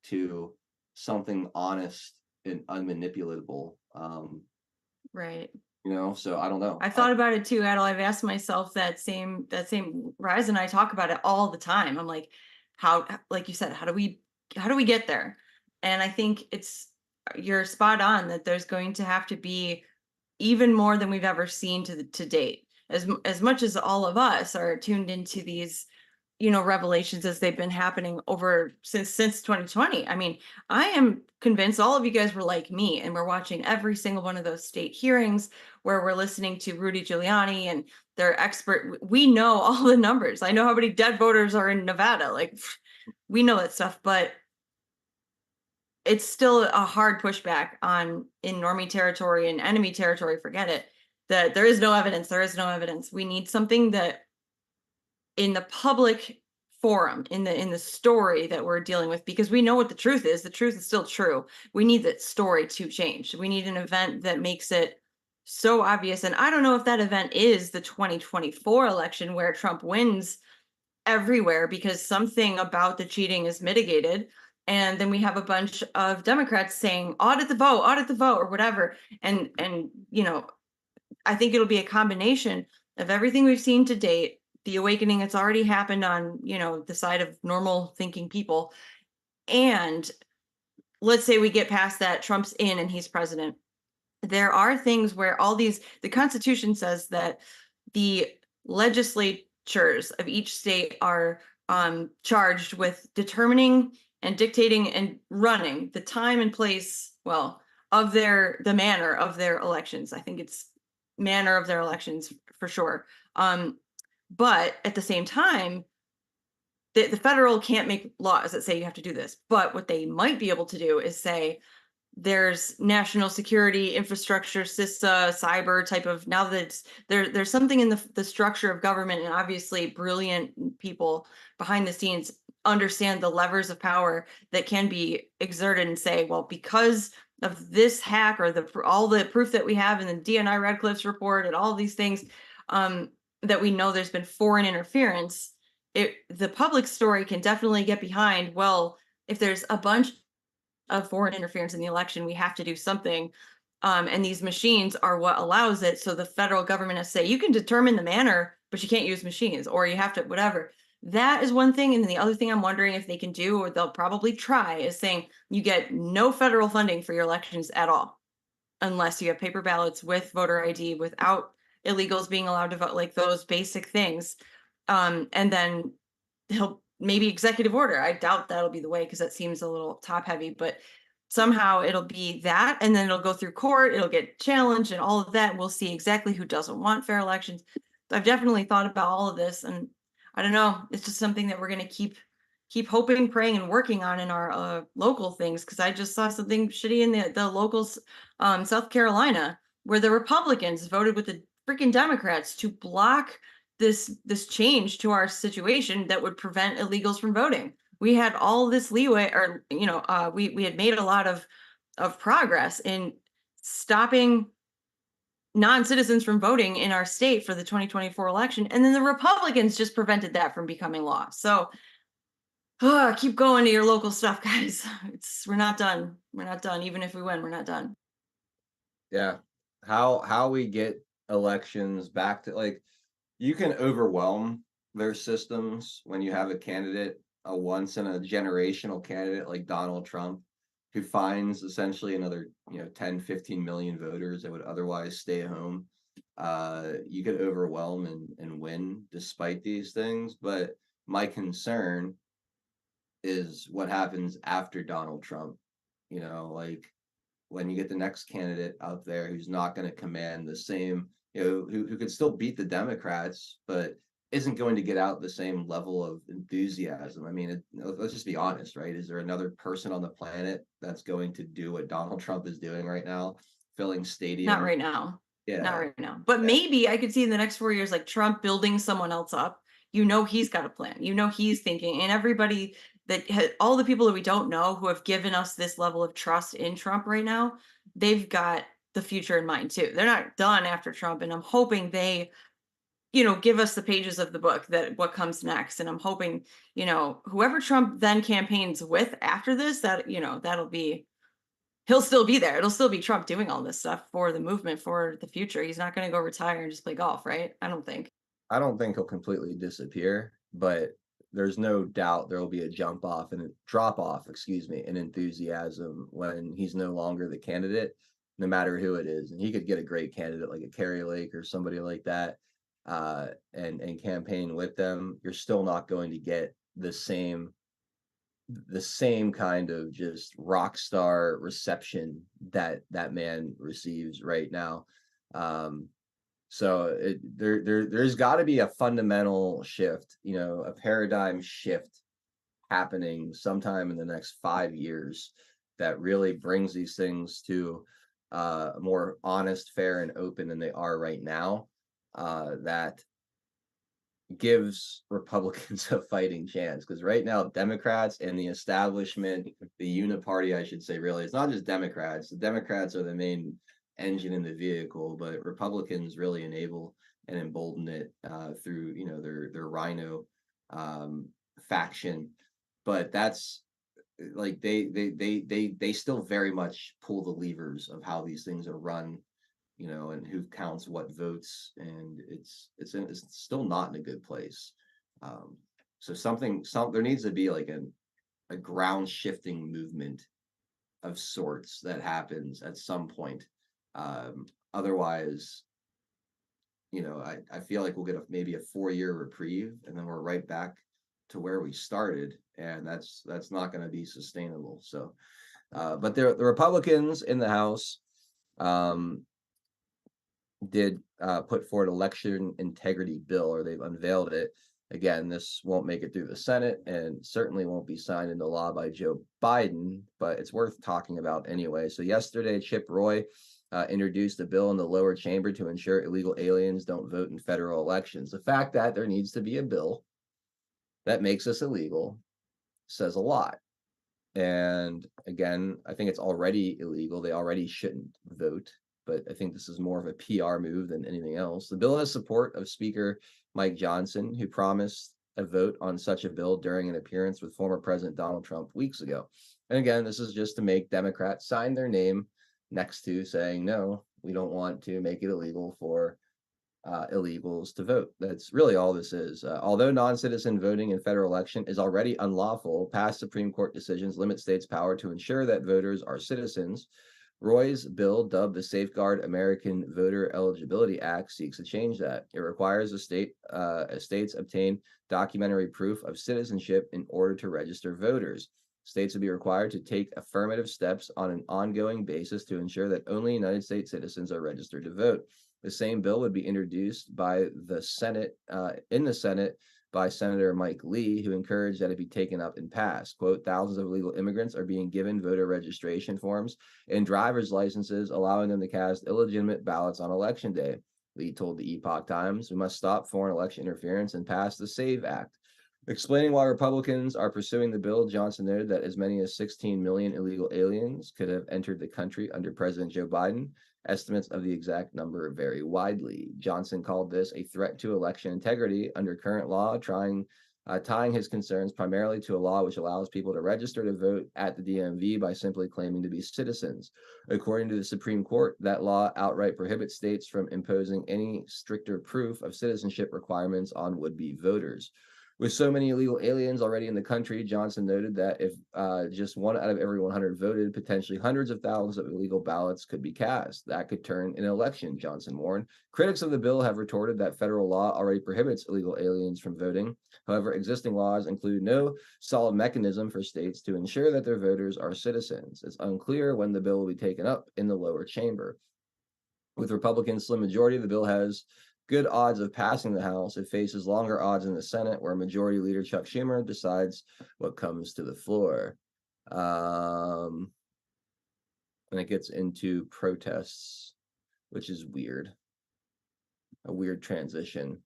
to something honest and unmanipulatable. Right. So I don't know. I thought about it too, Adel. I've asked myself that same Rise and I talk about it all the time. I'm like, how, like you said, how do we get there? And I think you're spot on that there's going to have to be even more than we've ever seen to date. As much as all of us are tuned into these, revelations as they've been happening since 2020. I mean, I am convinced all of you guys were like me, and we're watching every single one of those state hearings where we're listening to Rudy Giuliani and their expert. We know all the numbers. I know how many dead voters are in Nevada. Like, we know that stuff, but it's still a hard pushback in normie territory and enemy territory. Forget it. That there is no evidence. There is no evidence. We need something that in the public forum, in the story that we're dealing with, because we know what the truth is. The truth is still true. We need that story to change. We need an event that makes it so obvious. And I don't know if that event is the 2024 election where Trump wins everywhere because something about the cheating is mitigated. And then we have a bunch of Democrats saying, audit the vote, or whatever. And I think it'll be a combination of everything we've seen to date, the awakening that's already happened on, the side of normal thinking people. And let's say we get past that, Trump's in and he's president. There are things where the Constitution says that the legislatures of each state are charged with determining and dictating and running the time and place, of the manner of their elections. I think it's manner of their elections for sure. But at the same time, the federal can't make laws that say you have to do this. But what they might be able to do is say, there's national security infrastructure, CISA, cyber type of, now that it's, there's something in the structure of government, and obviously brilliant people behind the scenes understand the levers of power that can be exerted and say, well, because of this hack or all the proof that we have in the DNI Radcliffe's report and all these things, that we know there's been foreign interference, the public story can definitely get behind, well, if there's a bunch of foreign interference in the election, we have to do something. And these machines are what allows it. So the federal government has to say, you can determine the manner, but you can't use machines, or you have to, whatever. That is one thing. And then the other thing I'm wondering if they can do, or they'll probably try, is saying you get no federal funding for your elections at all, unless you have paper ballots with voter ID, without illegals being allowed to vote, like those basic things. And then he'll maybe executive order. I doubt that'll be the way, because that seems a little top heavy, but somehow it'll be that, and then it'll go through court, it'll get challenged and all of that. We'll see exactly who doesn't want fair elections. I've definitely thought about all of this, and I don't know, it's just something that we're going to keep hoping, praying, and working on in our local things, because I just saw something shitty in the locals, South Carolina, where the Republicans voted with the freaking Democrats to block this change to our situation that would prevent illegals from voting. We had all this leeway, or we had made a lot of progress in stopping non-citizens from voting in our state for the 2024 election, and then the Republicans just prevented that from becoming law. So keep going to your local stuff, guys. We're not done. We're not done. Even if we win, we're not done. Yeah. How we get elections back to, like, you can overwhelm their systems when you have a candidate, a once in a generational candidate like Donald Trump, who finds essentially another 10, 15 million voters that would otherwise stay home. You could overwhelm and win despite these things. But my concern is what happens after Donald Trump. Like, when you get the next candidate out there who's not going to command the same, who could still beat the Democrats, but isn't going to get out the same level of enthusiasm. I mean, let's just be honest, right? Is there another person on the planet that's going to do what Donald Trump is doing right now, filling stadiums? Not right now. Yeah. Not right now. But maybe I could see in the next 4 years, like Trump building someone else up. He's got a plan. He's thinking, and everybody all the people that we don't know who have given us this level of trust in Trump right now, they've got the future in mind too. They're not done after Trump, and I'm hoping they give us the pages of the book, that what comes next. And I'm hoping, whoever Trump then campaigns with after this, that, he'll still be there. It'll still be Trump doing all this stuff for the movement, for the future. He's not going to go retire and just play golf, right? I don't think he'll completely disappear, but there's no doubt there will be a drop off in enthusiasm when he's no longer the candidate, no matter who it is. And he could get a great candidate like a Kerry Lake or somebody like that, and campaign with them. You're still not going to get the same kind of just rock star reception that man receives right now. So there's got to be a fundamental shift, a paradigm shift happening sometime in the next 5 years that really brings these things to more honest, fair, and open than they are right now. That gives Republicans a fighting chance, because right now Democrats and the establishment, the uniparty, I should say, really, it's not just Democrats. The Democrats are the main engine in the vehicle, but Republicans really enable and embolden it through their Rhino faction. But that's like they still very much pull the levers of how these things are run, and who counts what votes, and it's still not in a good place. So there needs to be like a ground shifting movement of sorts that happens at some point. Otherwise, I feel like we'll get maybe a 4-year reprieve, and then we're right back to where we started, and that's not going to be sustainable. So, but the Republicans in the House did put forward election integrity bill, or they've unveiled it, Again, this won't make it through the Senate and certainly won't be signed into law by Joe Biden, but it's worth talking about anyway. So yesterday, Chip Roy introduced a bill in the lower chamber to ensure illegal aliens don't vote in federal elections. The fact that there needs to be a bill that makes us illegal says a lot. And again, I think it's already illegal. They already shouldn't vote, but I think this is more of a PR move than anything else. The bill has support of Speaker Mike Johnson, who promised a vote on such a bill during an appearance with former President Donald Trump weeks ago. And again, this is just to make Democrats sign their name next to saying, no, we don't want to make it illegal for illegals to vote. That's really all this is. Although non-citizen voting in federal election is already unlawful, past Supreme Court decisions limit states' power to ensure that voters are citizens. Roy's bill, dubbed the Safeguard American Voter Eligibility Act, seeks to change that. It requires states obtain documentary proof of citizenship in order to register voters. States will be required to take affirmative steps on an ongoing basis to ensure that only United States citizens are registered to vote. The same bill would be introduced by the Senate, in the Senate, by Senator Mike Lee, who encouraged that it be taken up and passed. Quote, thousands of illegal immigrants are being given voter registration forms and driver's licenses, allowing them to cast illegitimate ballots on election day. Lee told the Epoch Times, we must stop foreign election interference and pass the SAVE Act. Explaining why Republicans are pursuing the bill, Johnson noted that as many as 16 million illegal aliens could have entered the country under President Joe Biden. Estimates of the exact number vary widely. Johnson called this a threat to election integrity under current law, tying his concerns primarily to a law which allows people to register to vote at the DMV by simply claiming to be citizens. According to the Supreme Court, that law outright prohibits states from imposing any stricter proof of citizenship requirements on would-be voters. With so many illegal aliens already in the country, Johnson noted that if just 1 out of every 100 voted, potentially hundreds of thousands of illegal ballots could be cast. That could turn an election, Johnson warned. Critics of the bill have retorted that federal law already prohibits illegal aliens from voting. However, existing laws include no solid mechanism for states to ensure that their voters are citizens. It's unclear when the bill will be taken up in the lower chamber. With Republicans' slim majority, the bill has good odds of passing the House. It faces longer odds in the Senate, where Majority Leader Chuck Schumer decides what comes to the floor. And it gets into protests, which is weird. A weird transition.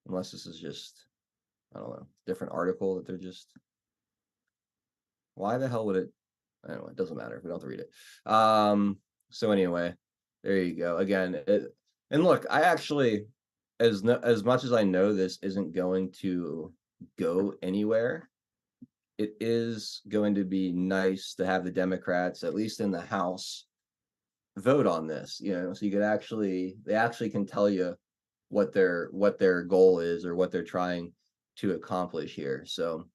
Unless this is just, I don't know, different article that they're just... Why the hell would it... I don't know, it doesn't matter. We don't have to read it. So anyway, there you go. Again, and look, I actually, as much as I know this isn't going to go anywhere, it is going to be nice to have the Democrats, at least in the House, vote on this. You know, so you could they actually can tell you what their goal is or what they're trying to accomplish here. So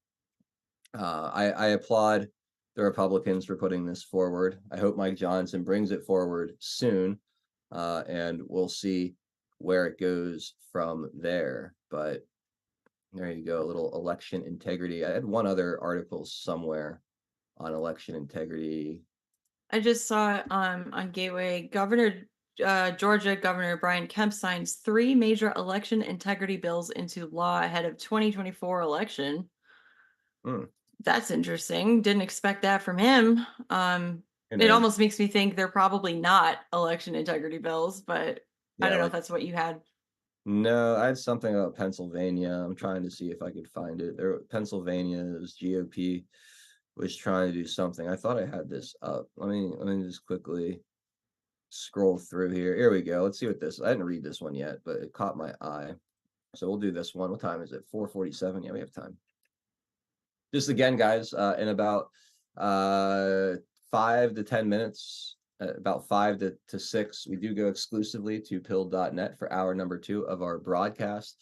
I applaud the Republicans for putting this forward. I hope Mike Johnson brings it forward soon. And we'll see where it goes from there. But there you go, a little election integrity. I had one other article somewhere on election integrity. I just saw it on Gateway. Georgia Governor Brian Kemp signs 3 major election integrity bills into law ahead of 2024 election. That's interesting. Didn't expect that from him. It almost makes me think they're probably not election integrity bills, but yeah, I don't know if that's what you had. No, I had something about Pennsylvania. I'm trying to see if I could find it. Pennsylvania's GOP was trying to do something. I thought I had this up. Let me just quickly scroll through here. Here we go. Let's see what this. I didn't read this one yet, but it caught my eye. So we'll do this one. What time is it? 4:47. Yeah, we have time. Just again, guys, in about 5 to 10 minutes, about 5 to 6, we do go exclusively to pilled.net for hour number 2 of our broadcast.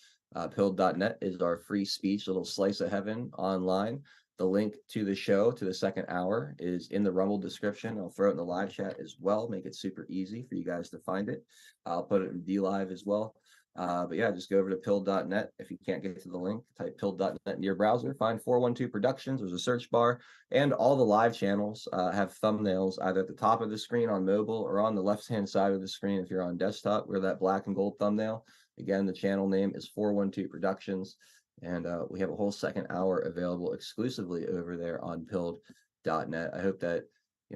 Pilled.net is our free speech little slice of heaven online. The link to the show, to the second hour, is in the Rumble description. I'll throw it in the live chat as well, make it super easy for you guys to find it. I'll put it in DLive as well. But yeah, just go over to pilled.net. If you can't get to the link, type pilled.net in your browser, find 412 Productions. There's a search bar, and all the live channels have thumbnails either at the top of the screen on mobile or on the left-hand side of the screen if you're on desktop, where that black and gold thumbnail. Again, the channel name is 412 Productions, and we have a whole second hour available exclusively over there on pilled.net. I hope that,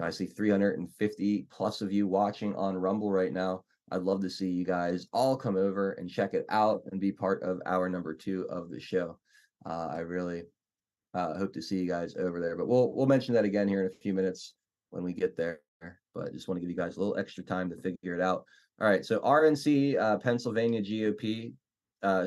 I see 350 plus of you watching on Rumble right now. I'd love to see you guys all come over and check it out and be part of hour number 2 of the show. I really hope to see you guys over there, but we'll mention that again here in a few minutes when we get there. But I just want to give you guys a little extra time to figure it out. All right, so RNC, Pennsylvania GOP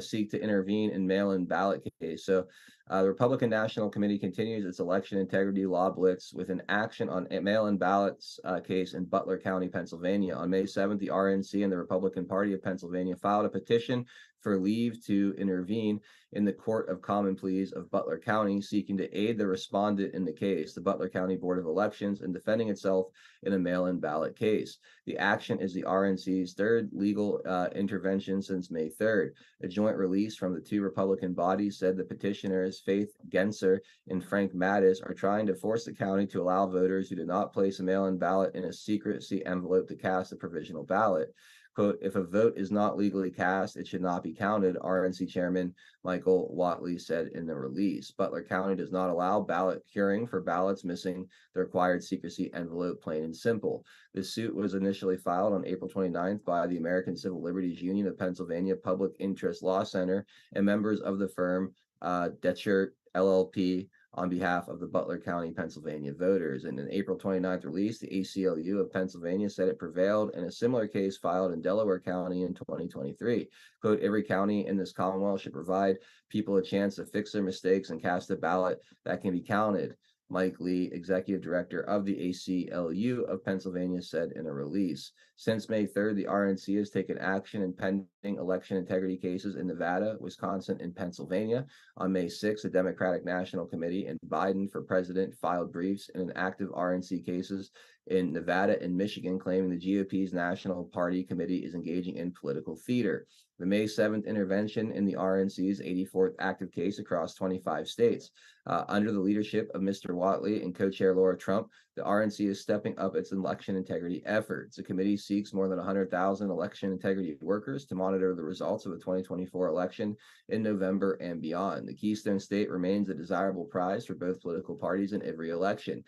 seek to intervene in mail-in ballot case. So the Republican National Committee continues its election integrity law blitz with an action on a mail-in ballots case in Butler County, Pennsylvania. On May 7th, the RNC and the Republican Party of Pennsylvania filed a petition for leave to intervene in the Court of Common Pleas of Butler County, seeking to aid the respondent in the case, the Butler County Board of Elections, in defending itself in a mail-in ballot case. The action is the RNC's third legal intervention since May 3rd. A joint release from the two Republican bodies said the petitioners, Faith Genser and Frank Mattis, are trying to force the county to allow voters who did not place a mail-in ballot in a secrecy envelope to cast a provisional ballot. Quote, if a vote is not legally cast, it should not be counted, RNC Chairman Michael Whatley said in the release. Butler County does not allow ballot curing for ballots missing the required secrecy envelope, plain and simple. This suit was initially filed on April 29th by the American Civil Liberties Union of Pennsylvania Public Interest Law Center and members of the firm Detchert LLP on behalf of the Butler County, Pennsylvania voters. In an April 29th release, the ACLU of Pennsylvania said it prevailed in a similar case filed in Delaware County in 2023. Quote, every county in this Commonwealth should provide people a chance to fix their mistakes and cast a ballot that can be counted, Mike Lee, executive director of the ACLU of Pennsylvania, said in a release. Since May 3rd, the RNC has taken action in pending election integrity cases in Nevada, Wisconsin, and Pennsylvania. On May 6th, the Democratic National Committee and Biden for president filed briefs in active RNC cases in Nevada and Michigan, claiming the GOP's National Party Committee is engaging in political theater. The May 7th intervention in the RNC's 84th active case across 25 states. Under the leadership of Mr. Whatley and co-chair Laura Trump, the RNC is stepping up its election integrity efforts. The committee seeks more than 100,000 election integrity workers to monitor the results of the 2024 election in November and beyond. The Keystone State remains a desirable prize for both political parties in every election.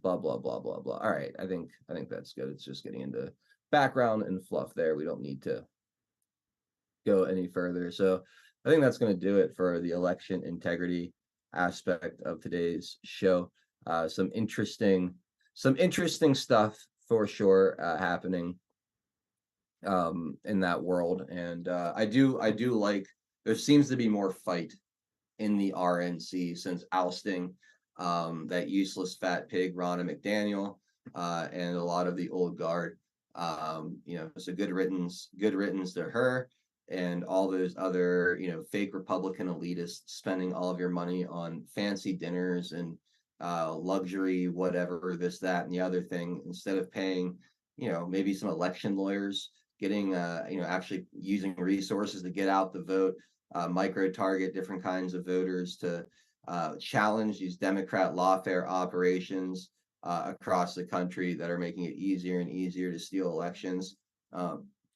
Blah, blah, blah, blah, blah. All right, I think that's good. It's just getting into background and fluff there. We don't need to go any further. So I think that's going to do it for the election integrity aspect of today's show. Some interesting stuff for sure happening in that world, and I do like there seems to be more fight in the RNC since ousting that useless fat pig Ronna McDaniel and a lot of the old guard. So good riddance to her and all those other, fake Republican elitists spending all of your money on fancy dinners and luxury, whatever, this, that, and the other thing, instead of paying, maybe some election lawyers, getting, actually using resources to get out the vote, micro target different kinds of voters to challenge these Democrat lawfare operations across the country that are making it easier and easier to steal elections.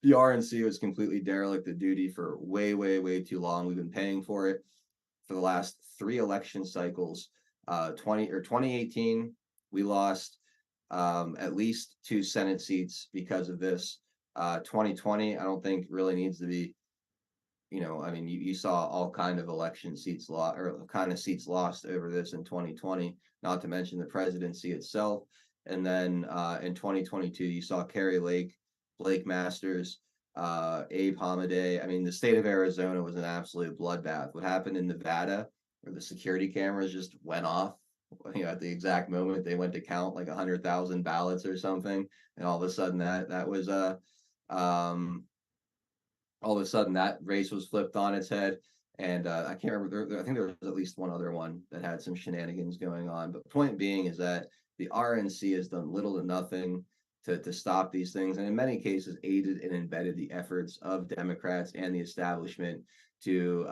The RNC was completely derelict of duty for way, way, way too long. We've been paying for it for the last 3 election cycles. 2018, we lost at least 2 Senate seats because of this. 2020, I don't think really needs to be, you saw all kind of election seats lost, or kind of seats lost over this in 2020, not to mention the presidency itself. And then in 2022, you saw Carrie Lake, Blake Masters, Abe Hamadeh. The state of Arizona was an absolute bloodbath. What happened in Nevada, where the security cameras just went off, at the exact moment they went to count like 100,000 ballots or something, and all of a sudden that race was flipped on its head. And I can't remember. I think there was at least one other one that had some shenanigans going on. But point being is that the RNC has done little to nothing to stop these things, and in many cases aided and embedded the efforts of Democrats and the establishment to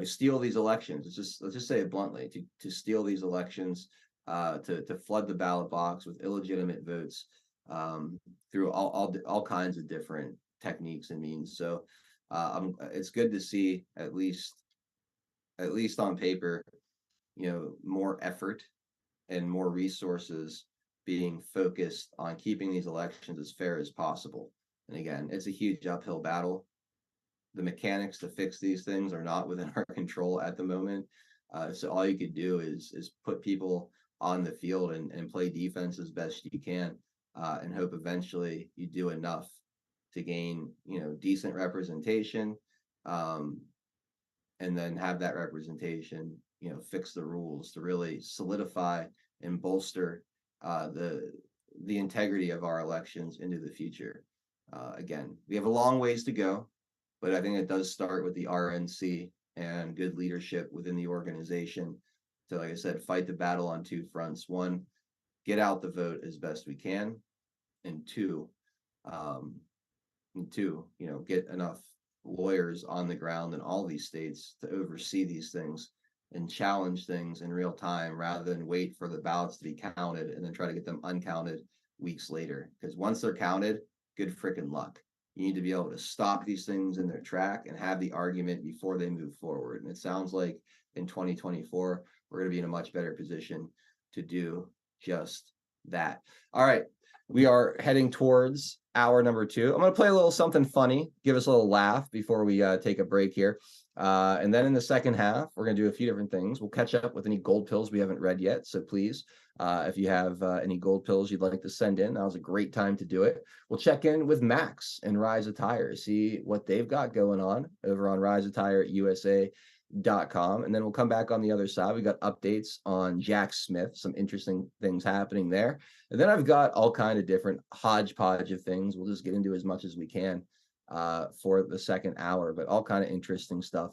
steal these elections. Let's just say it bluntly, to steal these elections, to flood the ballot box with illegitimate votes through all kinds of different techniques and means. So it's good to see at least on paper, more effort and more resources being focused on keeping these elections as fair as possible. And again, it's a huge uphill battle. The mechanics to fix these things are not within our control at the moment. So all you could do is put people on the field and play defense as best you can, and hope eventually you do enough to gain, decent representation, and then have that representation, fix the rules to really solidify and bolster the integrity of our elections into the future. Again, we have a long ways to go, but I think it does start with the RNC and good leadership within the organization to, like I said, fight the battle on two fronts. One, get out the vote as best we can, and two, get enough lawyers on the ground in all these states to oversee these things and challenge things in real time rather than wait for the ballots to be counted and then try to get them uncounted weeks later. Because once they're counted, good freaking luck. You need to be able to stop these things in their track and have the argument before they move forward. And it sounds like in 2024, we're going to be in a much better position to do just that. All right. We are heading towards hour number 2. I'm going to play a little something funny, give us a little laugh before we take a break here. And then in the second half, we're going to do a few different things. We'll catch up with any gold pills we haven't read yet. So please, if you have any gold pills you'd like to send in, that was a great time to do it. We'll check in with Max and Rise Attire, see what they've got going on over on RiseAttireUSA.com. And then we'll come back on the other side. We got updates on Jack Smith, some interesting things happening there. And then I've got all kind of different hodgepodge of things. We'll just get into as much as we can for the second hour, but all kind of interesting stuff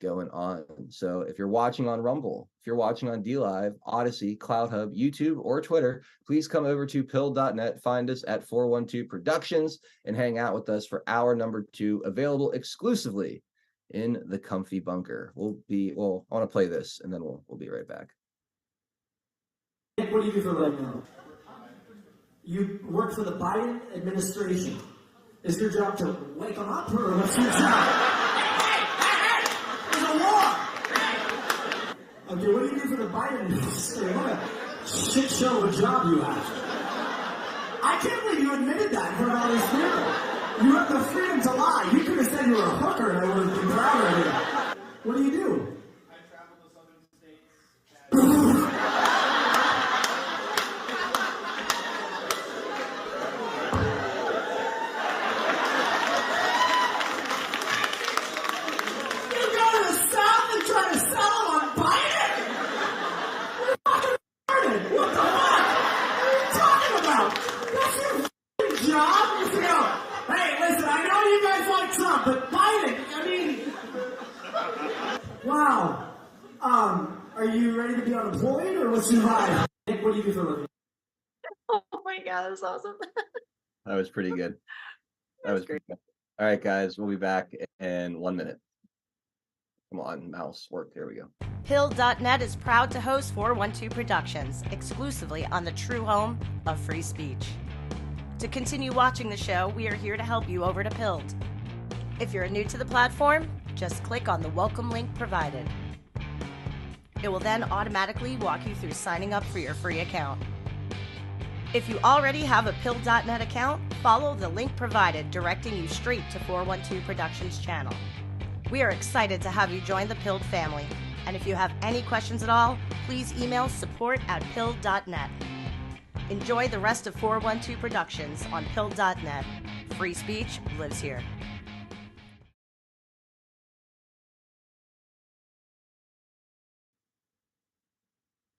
going on. So if you're watching on Rumble, if you're watching on DLive, Odyssey, CloudHub, YouTube, or Twitter, please come over to pill.net, find us at 412 Productions, and hang out with us for hour number 2, available exclusively in the comfy bunker. I want to play this and then we'll be right back. What do you do for a living now? You work for the Biden administration. Is your job to wake them up, or what's your job? There's a war! Okay, what do you do for the Biden administration? What a shit show of a job you have. I can't believe you admitted that in front of all these people. You have the freedom to lie. You could have said you were a hooker and I would have been proud of you. What do you do? I travel to southern states. You go to the South and try to sell them on Biden? You're fucking retarded. What the fuck? What are you talking about? That's your fucking job? You have to go, hey, listen, I know you guys like Trump, but Biden, I mean... Wow. Are you ready to be unemployed, or what's your vibe? What do you do for a living? Oh my God, that's awesome. That was pretty good. That was pretty good. All right, guys, we'll be back in 1 minute. Come on, mouse, work. There we go. Pill.net is proud to host 412 Productions, exclusively on the true home of free speech. To continue watching the show, we are here to help you over to Pilled. If you're new to the platform, just click on the welcome link provided. It will then automatically walk you through signing up for your free account. If you already have a Pill.net account, follow the link provided directing you straight to 412 Productions channel. We are excited to have you join the Pilled family, and if you have any questions at all, please email support@Pill.net. Enjoy the rest of 412 Productions on Pill.net. Free speech lives here.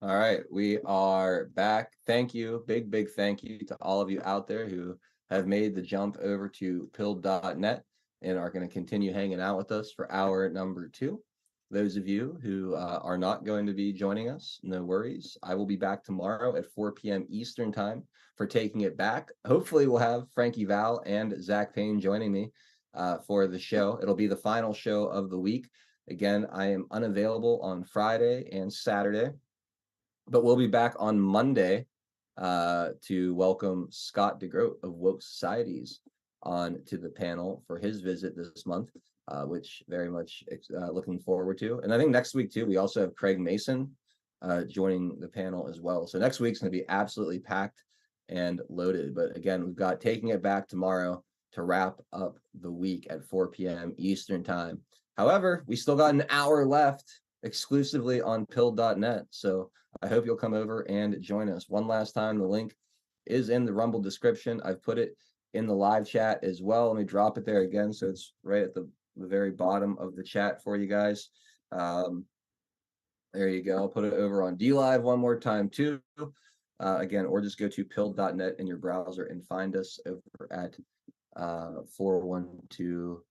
All right, we are back. Thank you. Big thank you to all of you out there who have made the jump over to pill.net and are going to continue hanging out with us for hour number 2. Those of you who are not going to be joining us, no worries. I will be back tomorrow at 4 p.m. Eastern time for Taking It Back. Hopefully we'll have Frankie Val and Zach Payne joining me for the show. It'll be the final show of the week. Again, I am unavailable on Friday and Saturday, but we'll be back on Monday to welcome Scott DeGroat of Woke Societies on to the panel for his visit this month. which very much looking forward to. And I think next week too, we also have Craig Mason joining the panel as well. So next week's going to be absolutely packed and loaded. But again, we've got Taking It Back tomorrow to wrap up the week at 4 p.m. Eastern time. However, we still got an hour left exclusively on pilled.net. So I hope you'll come over and join us. One last time, the link is in the Rumble description. I've put it in the live chat as well. Let me drop it there again. So it's right at the very bottom of the chat for you guys. There you go. I'll put it over on DLive one more time too. Again, or just go to pilled.net in your browser and find us over at 412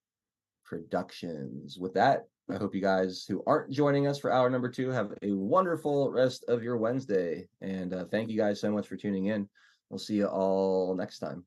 Productions. With that, I hope you guys who aren't joining us for hour number 2 have a wonderful rest of your Wednesday. And thank you guys so much for tuning in. We'll see you all next time.